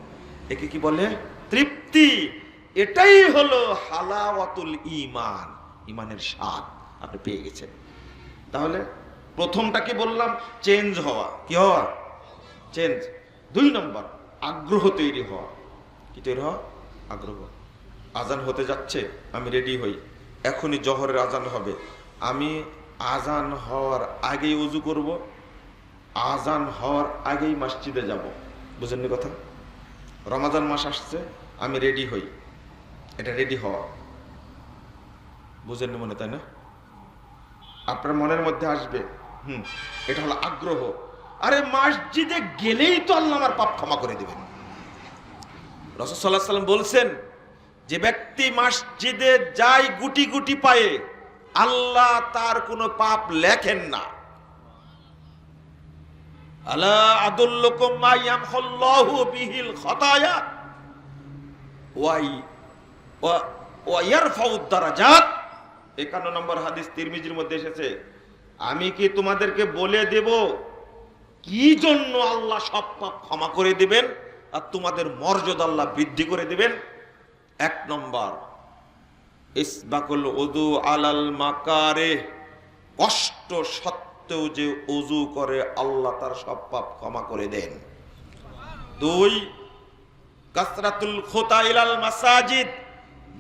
[SPEAKER 1] একে কি বলে? তৃপ্তি। এটাই হলো হালাওয়াতুল ঈমান, ঈমানের স্বাদ আপনি পেয়ে গেছেন। তাহলে প্রথমটা কি বললাম? চেঞ্জ হওয়া। কি হওয়া? চেঞ্জ। 2 নম্বর, আগ্রহ তৈরি হওয়া। কি তৈরি হওয়া? আগ্রহ। আজান হতে যাচ্ছে, আমি রেডি হই, এখনই জোহরের আজান হবে, আমি আজান হওয়ার আগেই ওযু করব, আজান হওয়ার আগেই মসজিদে যাব। বুঝেননি কথা? রমাদান মাস আসছে, আমি রেডি হই, এটা রেডি হওয়া। বুঝেননি মনে, তাই না? আপনার মনের মধ্যে আসবে, এটা হলো আগ্রহ। আরে মসজিদে গেলেই তো আল্লাহ আমার পাপ ক্ষমা করে দিবেন। রাসূল সাল্লাল্লাহু আলাইহি ওয়াসাল্লাম বলছেন, যে ব্যক্তি মসজিদে যায় গুটি গুটি পায়ে, আল্লাহ তার কোনো পাপ লেখেন না। আলা আদুল্লুকুম মা ইয়ামহুল্লাহু বিহিল খাতায়া ওয়া ইয়ারফাউদ দারাজাত। 51 নম্বর হাদিস তিরমিজির মধ্যে এসেছে, আমি কি তোমাদেরকে বলে দেব কি জন্য আল্লাহ সব পাপ ক্ষমা করে দিবেন আর তোমাদের মর্যাদা আল্লাহ বৃদ্ধি করে দিবেন? 1 নম্বর, ইসবাকুল উযু আলাল মাকারে, কষ্ট সত্ত্বেও যে ওযু করে আল্লাহ তার সব পাপ ক্ষমা করে দেন। 2, কাসরাতুল খুতা ইলাল মাসাজিদ,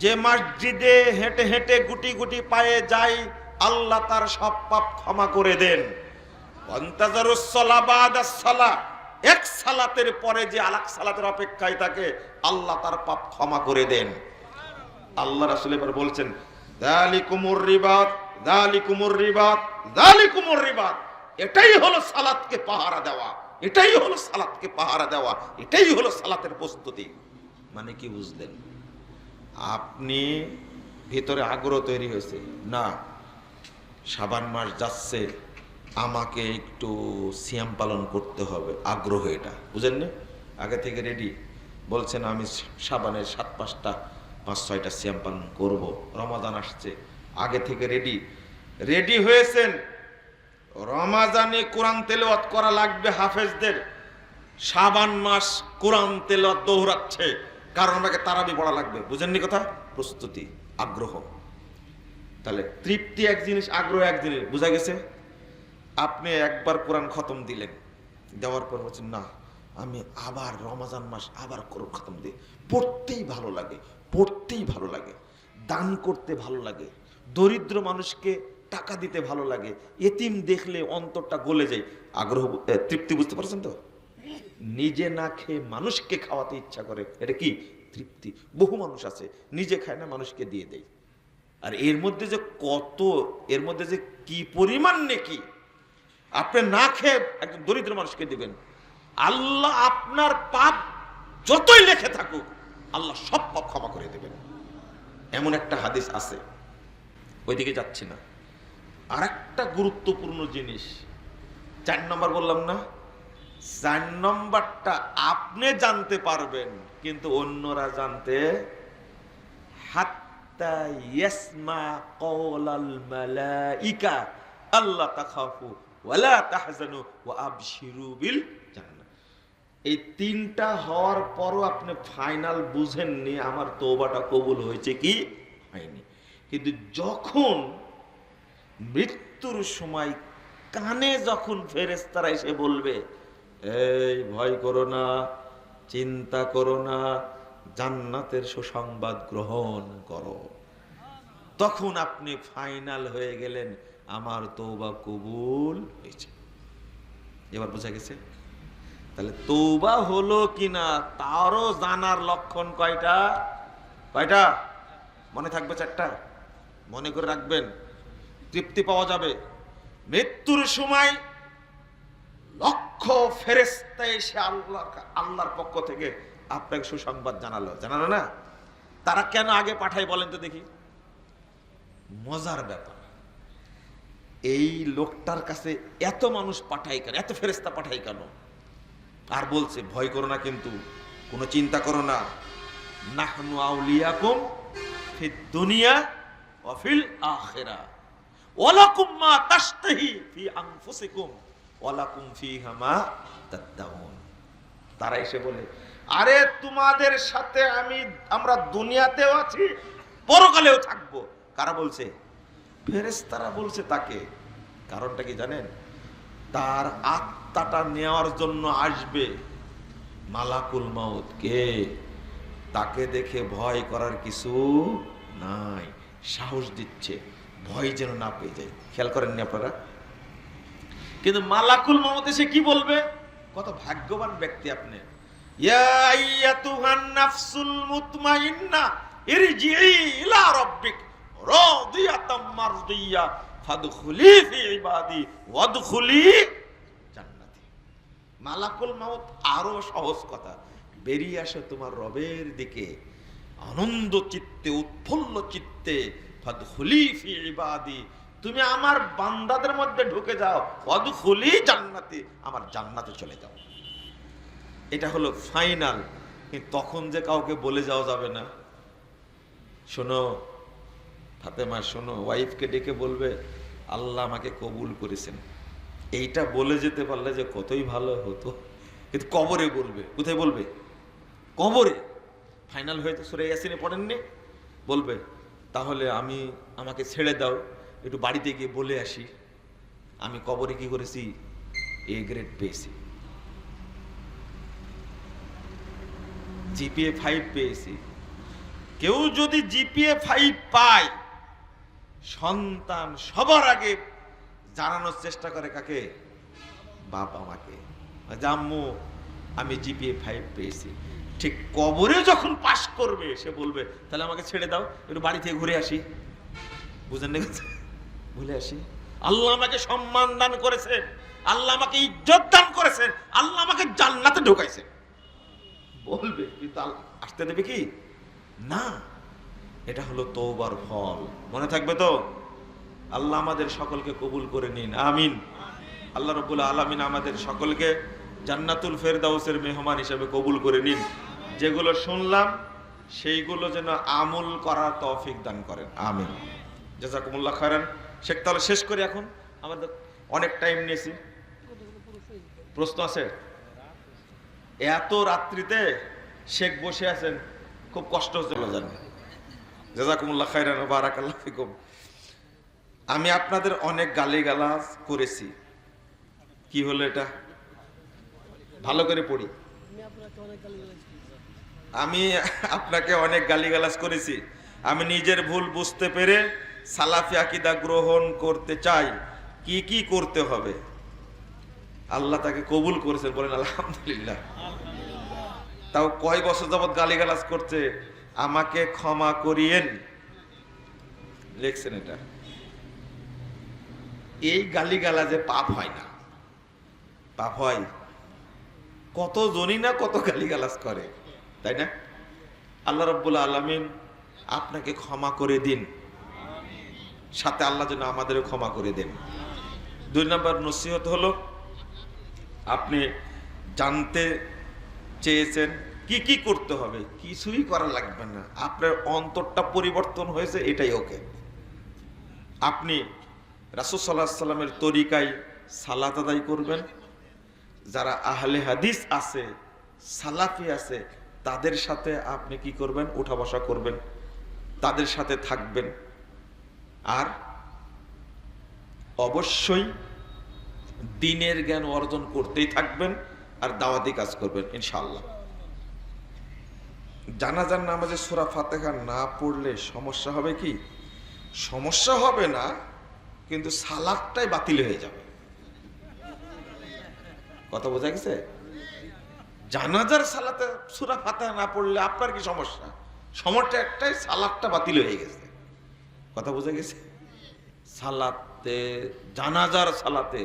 [SPEAKER 1] যে মসজিদে হেঁটে হেঁটে গুটি গুটি পায়ে যায় আল্লাহ তার সব পাপ ক্ষমা করে দেন। ওয়ান্তাজারুস সালা বাদাস সালা, এক সালাতের পরে যে আরেক সালাতের অপেক্ষায় থাকে আল্লাহ তার পাপ ক্ষমা করে দেন। আল্লাহ রাসূল এবার বলছেন, যালিকুমুর রিবাত, যালিকুমুর রিবাত, যালিকুমুর রিবাত, এটাই হলো সালাতকে পাহারা দেওয়া, এটাই হলো সালাতকে পাহারা দেওয়া, এটাই হলো সালাতের প্রস্তুতি। মানে কি বুঝলেন? আপনি ভিতরে আগ্রহ তৈরি হয়েছে না, শাবান মাস যাচ্ছে, আমাকে একটু সিয়াম পালন করতে হবে, আগ্রহ, এটা বুঝেন না? আগে থেকে রেডি, বলছেন আমি শাবানের 5-6টা সিয়াম পালন করব, রমাদান আসছে, আগে থেকে রেডি হয়েছেন। রমাজানে কোরআন তেলাওয়াত করা লাগবে হাফেজদের, শাবান মাস কোরআন তেলাওয়াত দৌড়াচ্ছে, কারণ আমাকে তারাবি পড়া লাগবে। বুঝেননি কথা? প্রস্তুতি, আগ্রহ। তাহলে তৃপ্তি এক জিনিস, আগ্রহ এক জিনিস, বুঝা গেছে? আপনি একবার কোরআন খতম দিলেন, দেওয়ার পর বলছেন না আমি আবার রমজান মাস আবার কোরআন খতম দিই, পড়তেই ভালো লাগে, পড়তেই ভালো লাগে, দান করতে ভালো লাগে, দরিদ্র মানুষকে টাকা দিতে ভালো লাগে, এতিম দেখলে অন্তরটা গলে যায়। আগ্রহ, তৃপ্তি, বুঝতে পারছেন তো? নিজে না খেয়ে মানুষকে খাওয়াতে ইচ্ছা করে, এটা কি তৃপ্তি? বহু মানুষ আছে নিজে খায় না, মানুষকে দিয়ে দেয়। আর এর মধ্যে যে কত, এর মধ্যে যে কি পরিমাণ নেকি, আপনি না খেয়ে একজন দরিদ্র মানুষকে দিবেন, আল্লাহ আপনার পাপ যতই লেখে থাকুক আল্লাহ সব পাপ ক্ষমা করে দেবেন। এমন একটা হাদিস আছে, ওইদিকে যাচ্ছি না। আর একটা গুরুত্বপূর্ণ জিনিস, 4 নম্বর বললাম না, 4 নম্বরটা আপনি জানতে পারবেন কিন্তু অন্যরা জানতে, হাত্তা ইয়াসমা কওলাল মালাইকা আল্লা তাখাফু ওয়ালা তাহজানু ওয়া আবশিরু বিল জান্নাহ। এই 3টা হওয়ার পরও আপনি ফাইনাল বুঝেননি আমার তওবাটা কবুল হয়েছে কি হয়নি। কিন্তু যখন মৃত্যুর সময় কানে যখন ফেরেশতারা এসে বলবে, এই ভয় করো না, চিন্তা করো না, জান্নাতের সুসংবাদ গ্রহণ করো, তখন আপনি ফাইনাল হয়ে গেলেন, আমার তওবা কবুল হয়েছে। এবার বোঝা গেছে? তাহলে তওবা হলো কিনা তারও জানার লক্ষণ কয়টা? মনে থাকবে 4টা, মনে করে রাখবেন। তৃপ্তি পাওয়া যাবে মৃত্যুর সময়, লক্ষ ফেরেশতা এসে আল্লাহর পক্ষ থেকে আপনাকে সুসংবাদ জানালো না? তারা কেন আগে পাঠায় বলেন তো দেখি? মজার ব্যাপার, এই লোকটার কাছে এত মানুষ পাঠাই কেন, এত ফেরেশতা পাঠাই কেন? আর বলছে ভয় করো না, কিন্তু কোনো চিন্তা করো না, নাহনু আউলিয়াকুম ফিদ দুনিয়া ওয়া ফিল আখিরাহ ওয়ালাকুম মা তাশতাহি ফি আনফুসিকুম ওয়ালাকুম ফিহা মা তাদাউন। তারা এসে বলে, আরে তোমাদের সাথে আমরা দুনিয়াতেও আছি, পরকালেও থাকবো। কারা বলছে? ফেরেশতারা বলছে তাকে। কারণটা কি জানেন? তার আত্মাটা নেওয়ার জন্য আসবে মালাকুল মাউত। কে? তাকে দেখে ভয় করার কিছু নাই, সাহস দিচ্ছে, ভয় যেন না পেয়ে যায়। খেয়াল করেননি আপনারা? কিন্তু মালাকুল মাউত এসে কি বলবে? কত ভাগ্যবান ব্যক্তি আপনি! ইয়া আইয়াতুহান নাফসুল মুতমাইন্নাহ ইরজিই ইলা রাব্বিক রাদিয়াতাম মারদিয়া ফাদখুলি ফি ইবাদি ওয়াদখুলি জান্নাতি। মালাকুল মাউত আরো সহজ কথা, বেরিয়ে আসে তোমার রবের দিকে আনন্দ চিত্তে, উৎফুল্ল চিত্তে, ফাদখুলি ফি ইবাদি, তুমি আমার বান্দাদের মধ্যে ঢুকে যাও, ওয়াদখুলি জান্নাতি, আমার জান্নাতে চলে যাও। এটা হলো ফাইনাল। কিন্তু তখন যে কাউকে বলে যাওয়া যাবে না, শোনো ফাতেমা, শোনো, ওয়াইফকে ডেকে বলবে আল্লাহ আমাকে কবুল করেছেন, এইটা বলে যেতে পারলে যে কতই ভালো হতো, কিন্তু কবরে বলবে। কোথায় বলবে? কবরে। ফাইনাল হয়তো সূরা ইয়াসিনে পড়েননি, বলবে তাহলে আমাকে ছেড়ে দাও, একটু বাড়িতে গিয়ে বলে আসি আমি কবরে কি করেছি, এ গ্রেড পেয়েছি, জিপিএ 5 পেয়েছি। কেউ যদি জিপিএ 5 পায়, সন্তান সবার আগে জানানোর চেষ্টা করে কাকে? বাবা মাকে, আম্মু আমি জিপিএ 5 পেয়েছি। ঠিক কবরে যখন পাশ করবে, সে বলবে তাহলে আমাকে ছেড়ে দাও, একটু বাড়ি থেকে ঘুরে আসি। বুঝেন না? ঘুরে আসি। আল্লাহ আমাকে সম্মান দান করেছেন, আল্লাহ আমাকে ইজ্জত দান করেছেন, আল্লাহ আমাকে জান্নাতে ঢোকাইছে, বলবে। কিন্তু আসতে দেবে কি? না। এটা হলো তওবার ফল। মনে থাকবে তো? আল্লাহ আমাদের সকলকে কবুল করে নিন, আমিন। আল্লাহ রাব্বুল আলামিন আমাদের সকলকে জান্নাতুল ফেরদাউসের মেহমান হিসেবে কবুল করে নিন। যেগুলো শুনলাম সেইগুলো যেন আমল করার তৌফিক দান করেন, আমিন। জাযাকুমুল্লাহ খায়রান। শেখ, তাহলে শেষ করি এখন, আমাদের অনেক টাইম নিয়েছি। প্রশ্ন আছে? এত রাত্রিতে শেখ বসে আছেন, খুব কষ্ট হচ্ছে জানেন। জাযাকুমুল্লাহ খায়রান ওয়া বারাকাল্লাহু ফিকুম। আমি আপনাদের অনেক গালিগালাজ করেছি, কি হলো এটা? ভালো করে পড়ি। আমি আপনাকে অনেক গালিগালাজ করেছি। আমি নিজের ভুল বুঝতে পেরে সালাফি আকীদা গ্রহণ করতে চাই, কি কি করতে হবে? আল্লাহ তাকে কবুল করেছেন, বলেন আলহামদুলিল্লাহ। তাও কয় বছর যাবত গালিগালাজ করছে, আমাকে ক্ষমা করিয়েন, লিখছেন এটা। এই গালিগালাজে পাপ হয় না? পাপ হয়। কত জনই না কত গালিগালাজ করে, তাই না? আল্লাহ রাব্বুল আলামিন আপনাকে ক্ষমা করে দিন, সাথে আল্লাহ যেন আমাদেরও ক্ষমা করে দেন। 2 নম্বর নসিহত হলো, আপনি জানতে চেয়েছেন কি কি করতে হবে, কিছুই করা লাগবে না, আপনার অন্তরটা পরিবর্তন হয়েছে, এটাই ওকে। আপনি রাসূল সাল্লাল্লাহু আলাইহি সাল্লামের তরিকায় সালাত আদায় করবেন। যারা আহলে হাদিস আছে, সালাফি আছে, তাদের সাথে আপনি কি করবেন? উঠা বসা করবেন, তাদের সাথে থাকবেন। আর অবশ্যই দ্বীনের জ্ঞান অর্জন করতেই থাকবেন, আর দাওয়াতি কাজ করবেন ইনশাআল্লাহ। জানাজার নামাজে সূরা ফাতিহা না পড়লে সমস্যা হবে কি? সমস্যা হবে না, কিন্তু সালাতটাই বাতিল হয়ে যাবে। কথা বোঝা গেছে? জানাজার সালাতে সূরা ফাতিহা না পড়লে আপনার কি সমস্যা? সমস্যা একটাই, সালাতটা বাতিল হয়ে গেছে। কথা বোঝা গেছে? সালাতে, জানাজার সালাতে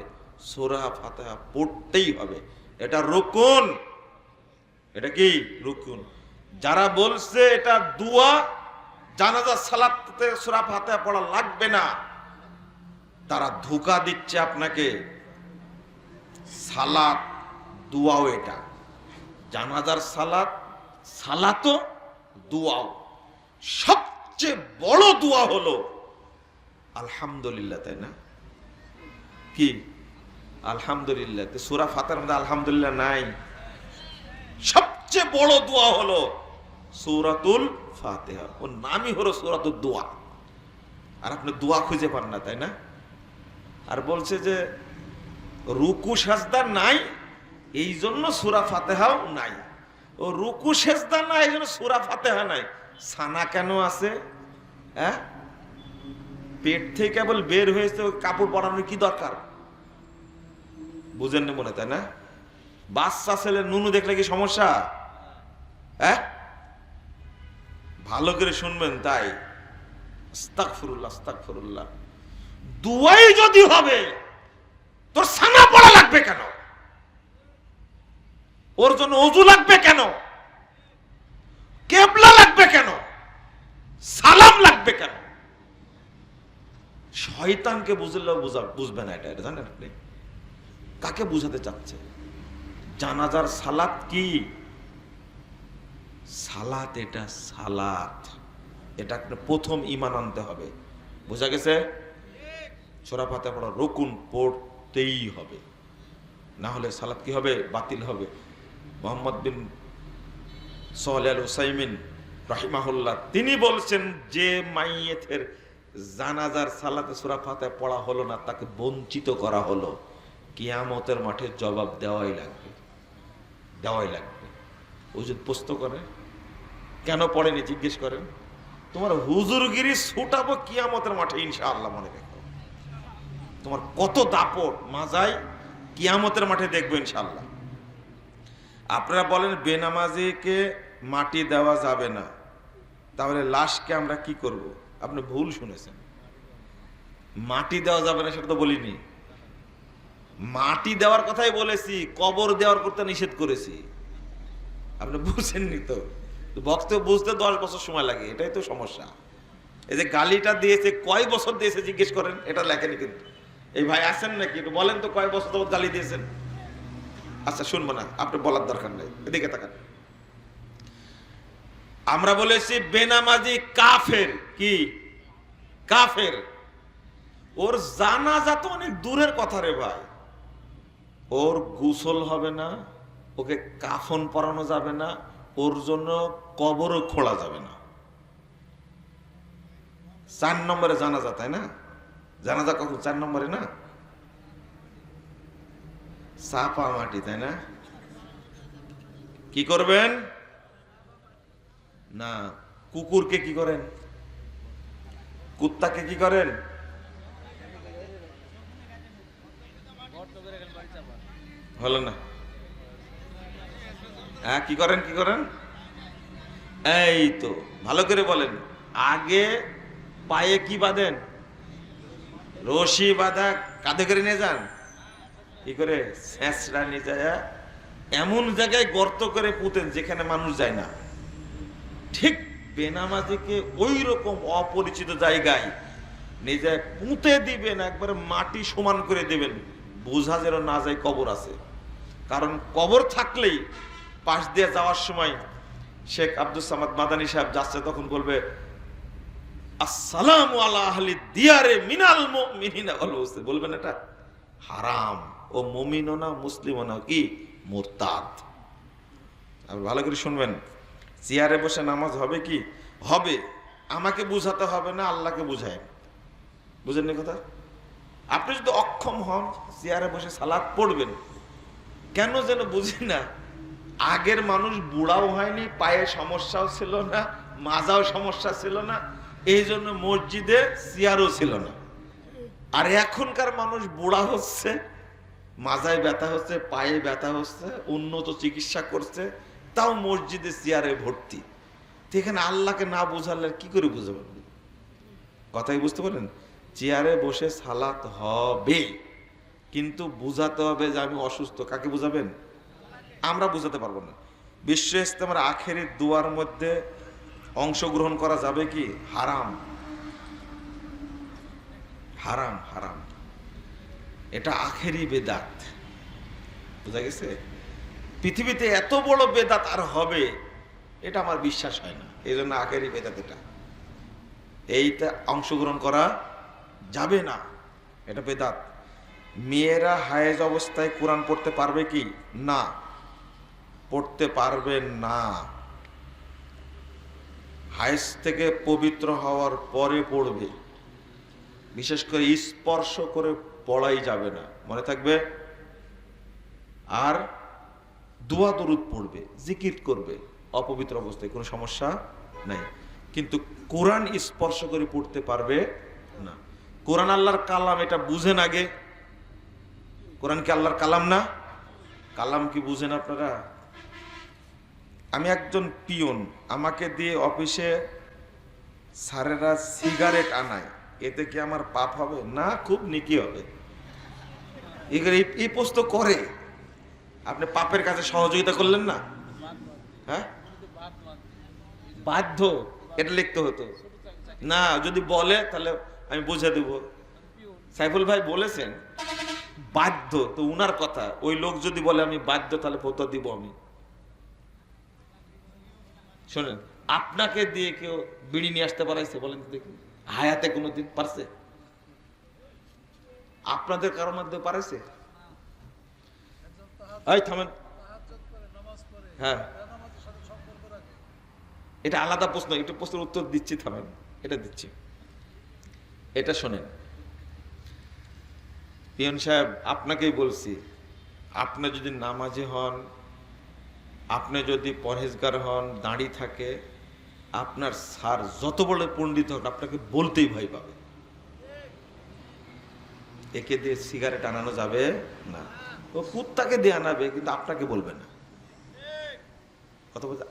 [SPEAKER 1] সূরা ফাতিহা পড়তেই হবে, এটা রুকুন। এটা কি? রুকুন। যারা বলছে এটা দুয়া, জানাজার সালাতে সূরা ফাতিহা পড়া লাগবে না, তারা ধোঁকা দিচ্ছে আপনাকে। সালাত দুয়াও এটা, জানাজার সালাত, সালাতও দুয়াও। সবচেয়ে বড় দুয়া হলো আলহামদুলিল্লাহ, তাই না? কি আলহামদুলিল্লাহ? সূরা ফাতিহার মধ্যে আলহামদুলিল্লাহ নাই। সবচেয়ে বড় দোয়া হলো সূরাতুল ফাতিহা, ওর নামই হলো সূরাতুদ দোয়া। আর আপনি দোয়া খুঁজে পান না, তাই না? আর বলছে যে রুকু সাজদা নাই, এই জন্য সূরা ফাতিহাও নাই। ও রুকু সাজদা নাই, এই জন্য সূরা ফাতিহা নাই। সানা কেন আছে? হ্যাঁ, পেট থেকে কেবল বের হয়েছে, কাপড় পরানোর কি দরকার? বুঝেন না মনে, তাই না? বাচ্চা ছেলে নুনু দেখলে কি সমস্যা? হ্যাঁ, ভালো করে শুনবেন। তাই আস্তাগফিরুল্লাহ, আস্তাগফিরুল্লাহ। দুয়াই যদি হবে, তোর সানা পড়া লাগবে কেন? ওর জন্য ওযু লাগবে কেন? কিবলা লাগবে কেন? সালাম লাগবে কেন? শয়তানকে বুঝলেও বুঝবে না এটা, জানেন আপনি? কাকে বুঝাতে চাচ্ছে? জানাজার সালাত কি? সালাত, এটা সালাত, এটা প্রথম ঈমান আনতে হবে। বোঝা গেছে? সূরা ফাতিহা পড়া রুকুন, পড়তেই হবে, না হলে সালাত কি হবে? বাতিল হবে। মোহাম্মদ বিন সালেহ আল উসাইমিন রাহিমাহুল্লাহ তিনি বলছেন, যে মাইয়েতের জানাজার সালাতে সূরা ফাতিহা পড়া হলো না, তাকে বঞ্চিত করা হলো, কিয়ামতের মাঠে জবাব দেওয়াই লাগবে, দেওয়াই লাগবে। ও যদি প্রশ্ন করে কেন পড়েনি জিজ্ঞেস করেন, তোমার হুজুরগিরি ছুটাবো কিয়ামতের মাঠে ইনশাআল্লাহ, মনে রেখো। তোমার কত দাপট মাজায় কিয়ামতের মাঠে দেখবো ইনশাআল্লাহ। আপনারা বলেন বেনামাজিকে মাটি দেওয়া যাবে না, তাহলে লাশকে আমরা কি করব? আপনি ভুল শুনেছেন, মাটি দেওয়া যাবে না সেটা তো বলিনি। মাটি দেওয়ার কথাই বলেছি, কবর দেওয়ার করতে নিষেধ করেছি। আপনি বুঝছেননি তো, বক্তব্য বুঝতে 10 বছর সময় লাগে, এটাই তো সমস্যা। এই যে গালিটা দিয়েছে, কয় বছর দিয়েছে জিজ্ঞেস করেন, এটা লেখেনি কিন্তু। এই ভাই আছেন নাকি, একটু বলেন তো কয় বছর তো গালি দিয়েছেন। আচ্ছা শুনবো না, আপনি বলার দরকার নেই, এদিকে তাকান। আমরা বলেছি বেনামাজি কাফের, কি কাফের। ওর জানাজা তো অনেক দূরের কথা রে ভাই, ওর গোসল হবে না, ওকে কাফন পরানো যাবে না, ওর জন্য কবরও খোঁড়া যাবে না। 4 নম্বরে জানাজা, তাই না? জানাজা কখন? 4 নম্বরে না, চাপা মাটি, তাই না? কি করবেন না, কুকুরকে কি করেন, কুত্তাকে কি করেন, হলো না? হ্যাঁ কি করেন, কি করেন? এই তো ভালো করে বলেন। আগে পায়ে কি বাঁধেন? রশি বাঁধা, কাঁধে করে নিয়ে যান, কি করে ছেঁচড়া নিয়ে যায় এমন জায়গায় গর্ত করে পুঁতেন যেখানে মানুষ যায় না। ঠিক বেনামাজিকে ওই রকম অপরিচিত জায়গায় নিজে পুঁতে দিবেন, একবারে মাটি সমান করে দিবেন, বোঝা যেন না যায় কবর আছে। কারণ কবর থাকলেই পাশ দিয়ে যাওয়ার সময় শেখ আব্দুল সামাদ মাদানী সাহেব যাচ্ছে, তখন বলবে আসসালামু আলা আহলি দিয়ারে মিনাল মুমিনিনা ওয়াল মুসলিমিন। বলবেন এটা হারাম, ও মুমিনও না মুসলিমও না, কি মুরতাদ। আপনি ভালো করে শুনবেন, চেয়ারে বসে নামাজ হবে কি? হবে। আমাকে বুঝাতে হবে না, আল্লাহকে বুঝায়। বুঝেননি কথা? আপনি যদি অক্ষম হন, চেয়ারে বসে সালাত পড়বেন। কেন যেন বুঝি না, আগের মানুষ বুড়াও হয়নি, পায়ে সমস্যাও ছিল না, মাজাও সমস্যা ছিল না, এই জন্য মসজিদে চেয়ারও ছিল না। আর এখনকার মানুষ বুড়া হচ্ছে, মাজায় ব্যথা হচ্ছে, পায়ে ব্যথা হচ্ছে, উন্নত চিকিৎসা করছে, তাও মসজিদে চেয়ারে ভর্তি। এখানে আল্লাহকে না বুঝালে কি করে বুঝাবেন? কথাই বুঝতে পারেন? চেয়ারে বসে সালাত হবে, কিন্তু বুঝাতে হবে যে আমি অসুস্থ। কাকে বুঝাবেন? আমরা বুঝাতে পারবো না। বিশ্ব ইজতেমার আখেরি দুয়ার মধ্যে অংশগ্রহণ করা যাবে কি? হারাম, হারাম, হারাম। এটা আখেরি বেদাত, বুঝা গেছে? পৃথিবীতে এত বড় বেদাত আর হবে এটা আমার বিশ্বাস হয় না। এই জন্য আখেরি বেদাত এটা, এইটা অংশগ্রহণ করা যাবে না, এটা বেদাত। মেয়েরা হায়েজ অবস্থায় কোরআন পড়তে পারবে কি? না, পড়তে পারবে না। হায়েজ থেকে পবিত্র হওয়ার পরে পড়বে। বিশেষ করে স্পর্শ করে পড়াই যাবে না, মনে থাকবে। আর দোয়া দরুদ পড়বে, জিকির করবে অপবিত্র অবস্থায়, কোনো সমস্যা নাই। কিন্তু কোরআন স্পর্শ করে পড়তে পারবে না। কোরআন আল্লাহর কালাম, এটা বুঝেন আগে। কোরআন কি আল্লাহর কালাম না? কালাম কি বুঝেন আপনারা? আমি একজন পিয়ন, আমাকে দিয়ে অফিসে স্যারেরা সিগারেট আনায়, এতে কি আমার পাপ হবে? না, খুব নেকি হবে। এই প্রশ্ন করে, আপনি পাপের কাছে সহযোগিতা করলেন না? হ্যাঁ, বাধ্য, এটা লিখতে হতো না। যদি বলে তাহলে আমি বুঝে দেব। সাইফুল ভাই বলেছেন বাধ্য, তো উনার কথা। ওই লোক যদি বলে আমি বাধ্য, তাহলে ফতোয়া দিব আমি। শোনেন, আপনাকে দিয়ে কেউ বিড়ি নিয়ে আসতে পারাইছে? বলেন তো দেখি, হায়াতে কোনোদিন পারছে? আপনাদের কারোর মধ্যে পারেছে? এই থামেন। হ্যাঁ, এটা আলাদা প্রশ্ন, এটা প্রশ্নের উত্তর দিচ্ছি, থামেন, এটা দিচ্ছি। এটা শোনেন পিয়ন সাহেব, আপনাকেই বলছি, আপনি যদি নামাজি হন, আপনি যদি পরহেজগার হন, দাঁড়ি থাকে, আপনার স্যার যত বড় পণ্ডিত হোক আপনাকে বলতেই ভয় পাবে, একে দিয়ে সিগারেট আনানো যাবে না। ও কুত্তাকে দিয়ে আনাবে, কিন্তু আপনাকে বলবে না। কথা বলতে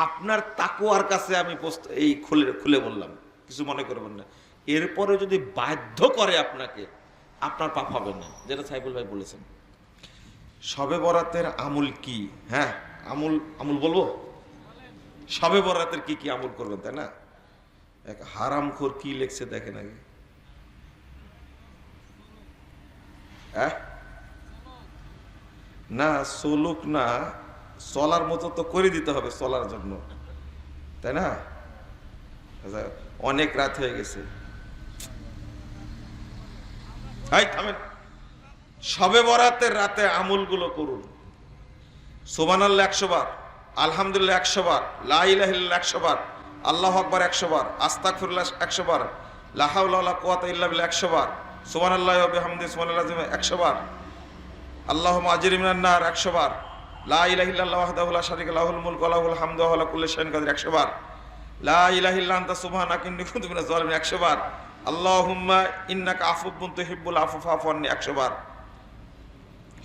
[SPEAKER 1] আপনার তাকওয়ার কাছে আমি এই খুলে বললাম, কিছু মনে করবেন না। এরপরে যদি বাধ্য করে আপনাকে, আপনার পাপ হবে না, যেটা সাইফুল ভাই বলেছেন। শবে বরাতের আমল কি? হ্যাঁ, আমল বলবো। শবে বরাতের কি কি আমল করবেন, তাই না? এক হারামখোর কি লেখছে দেখেন আগে। না চলুক না, চলার মতো তো করে দিতে হবে চলার জন্য, তাই না? অনেক রাত হয়ে গেছে। শবে বরাতের রাতে আমলগুলো করুন। সুবহানাল্লাহ 100 বার, আলহামদুলিল্লাহ 100 বার, লা ইলাহা ইল্লাল্লাহ 100 বার, আল্লাহু আকবার 100 বার, আস্তাগফিরুল্লাহ 100 বার, লা হাওলা ওয়ালা কুওয়াতা ইল্লা বিল্লাহ 100 বার, সুবহানাল্লাহি ওয়া বিহামদিহি সুবহানাল্লাহ 100 বার, আল্লাহুম্মা আজরিনি মিনান নার 100 বার, লা ইলাহা ইল্লাল্লাহ ওয়াহদাহু লা শারীকা লাহু লাহুল মুলকু ওয়া লাহুল হামদু ওয়া হুয়া আলা কুল্লি শাইইন কাদির 100 বার, লা ইলাহা ইল্লা আনতা সুবহানাকা ইন্নী কুনতু মিনাজ জালিমিন 100 বার, আল্লাহুম্মা ইন্নাকা আফুউন তুহিব্বুল আফওয়া ফা'ফু আন্নী 100 বার।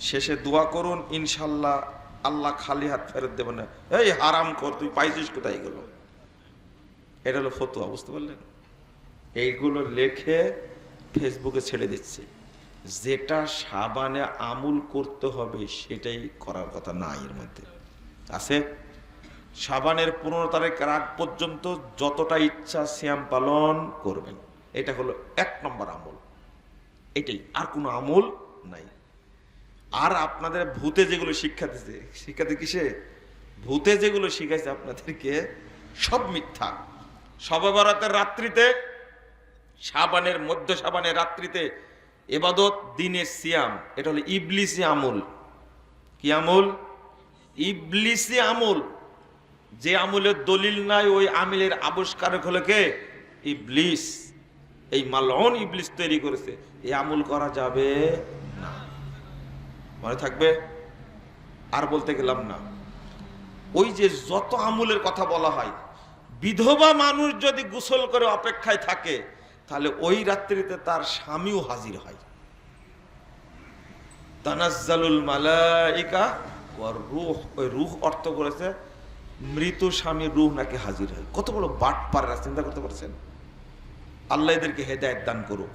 [SPEAKER 1] শেষে দোয়া করুন, ইনশাআল্লাহ আল্লাহ খালি হাত ফেরত দেবেন না। এই হারাম কর, তুই পাইছিস কোথায় গেল? এটা হলো ফতোয়া, বুঝতে পারলেন? এইগুলো লেখে ফেসবুকে ছেড়ে দিচ্ছে। যেটা সাবানে আমল করতে হবে সেটাই করার কথা না। এর মধ্যে আছে সাবানের 15 তারিখ আগ পর্যন্ত যতটা ইচ্ছা সিয়াম পালন করবেন, এটা হলো 1 নম্বর আমল, এটাই, আর কোনো আমল নাই। আর আপনাদের ভূতে যেগুলো শিক্ষা কিসে? ভূতে যেগুলো শিখাইছে আপনাদেরকে সব মিথ্যা। শবে বরাতের রাত্রিতে, শাবানের মধ্য শাবানের রাত্রিতে ইবাদত, দিনে সিয়াম, এটা হলো ইবলিসি আমল। কি আমল? ইবলিসি আমল। যে আমলের দলিল নাই ওই আমিলের আবিষ্কারক হলো কে? ইবলিস। এই মালউন ইবলিস তৈরি করেছে। এই আমল করা যাবে না, মনে থাকবে। আর বলতে গেলাম না, ওই যে যত আমলের কথা বলা হয়, বিধবা মানুষ যদি গোসল করে অপেক্ষায় থাকে, তাহলে ওই রাত্রিতে তার স্বামীও হাজির হয়। তানাজ্জালুল মালাইকা ওয়ার রূহ, ওই রূহ অর্থ করেছে মৃত স্বামীর রূহ নাকি হাজির হয়। কত বড় বাটপাররা, চিন্তা করতে পারছেন? আল্লাহ এদেরকে হেদায়েত দান করুক।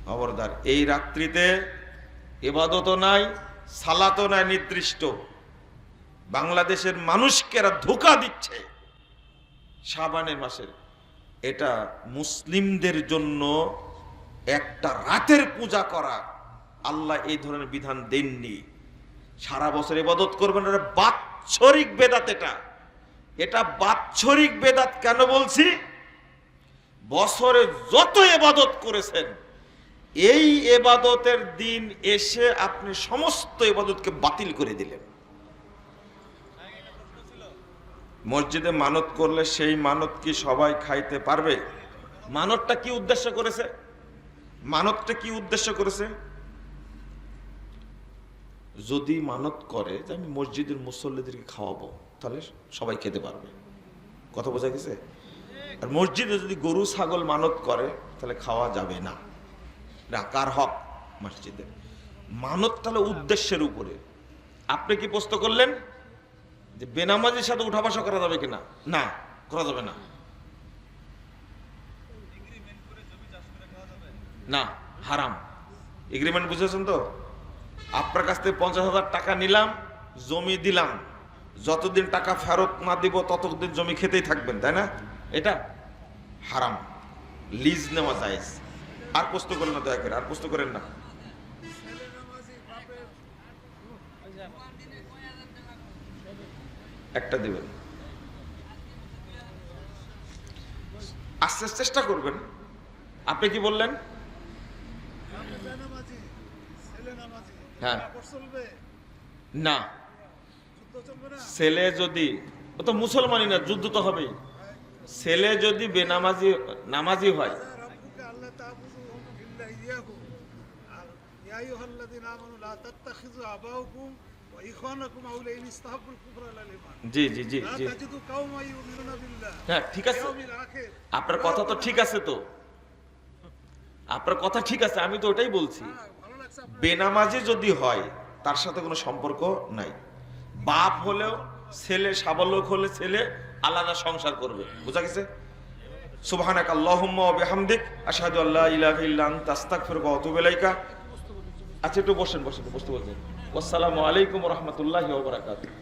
[SPEAKER 1] খবরদার, এই রাত্রিতে ইবাদতও নাই, সালাতও নাই নির্দিষ্ট। বাংলাদেশের মানুষকে এরা ধোঁকা দিচ্ছে শাবানের মাসের। এটা মুসলিমদের জন্য একটা রাতের পূজা করা, আল্লাহ এই ধরনের বিধান দেননি। সারা বছর ইবাদত করবেন, এটা বাৎসরিক বেদাত। এটা বাৎসরিক বেদাত। কেন বলছি? বছরে যত ইবাদত করেছেন, এই ইবাদতের দিন এসে আপনি সমস্ত ইবাদতকে বাতিল করে দিলেন। মসজিদে মানত করলে সেই মানত কি সবাই খাইতে পারবে? মানতটা কি উদ্দেশ্য করেছে? মানতটা কি উদ্দেশ্য করেছে? যদি মানত করে যে আমি মসজিদের মুসল্লিদেরকে খাওয়াবো, তাহলে সবাই খেতে পারবে। কথা বোঝা গেছে? আর মসজিদে যদি গরু ছাগল মানত করে, তাহলে খাওয়া যাবে না। কার হক? মসজিদের। মানত তাহলে উদ্দেশ্যের উপরে। আপনি কি প্রশ্ন করলেন যে বেনামাজির সাথে উঠা বসা করা যাবে কিনা? না, করা যাবে না। না, হারাম। এগ্রিমেন্ট বুঝেছেন তো? আপনার কাছ থেকে 50,000 টাকা নিলাম, জমি দিলাম, যতদিন টাকা ফেরত না দিব ততদিন জমি খেতেই থাকবেন, তাই না? এটা হারাম। লিজ নেওয়া জায়েজ। আর প্রশ্ন করেন না, দয়া করে আর প্রশ্ন করেন না। একটা দিবেন, আস্তে চেষ্টা করবেন। আপনি কি বললেন? হ্যাঁ না, ছেলে যদি, ও তো মুসলমানই না, যুদ্ধ তো হবেই। ছেলে যদি বেনামাজি নামাজি হয়, জি জি জি জি, হ্যাঁ ঠিক আছে, আপনার কথা তো ঠিক আছে, তো আপনার কথা ঠিক আছে, আমি তো ওটাই বলছি। বেনামাজি যদি হয় তার সাথে কোনো সম্পর্ক নাই। বাপ হলেও ছেলে, সাবালক হলে ছেলে আলাদা সংসার করবে, বুঝা গেছে? সুবহানাক আল্লাহুম্মা ওয়া বিহামদিক আশহাদু আল্লা ইলাহা ইল্লা আনতা আস্তাগফিরুকা ওয়া আতুবু ইলাইকা। আচ্ছা একটু বসেন, বসতে বলছেন। আসসালামু আলাইকুম ওয়া রাহমাতুল্লাহি ওয়া বারাকাতুহু।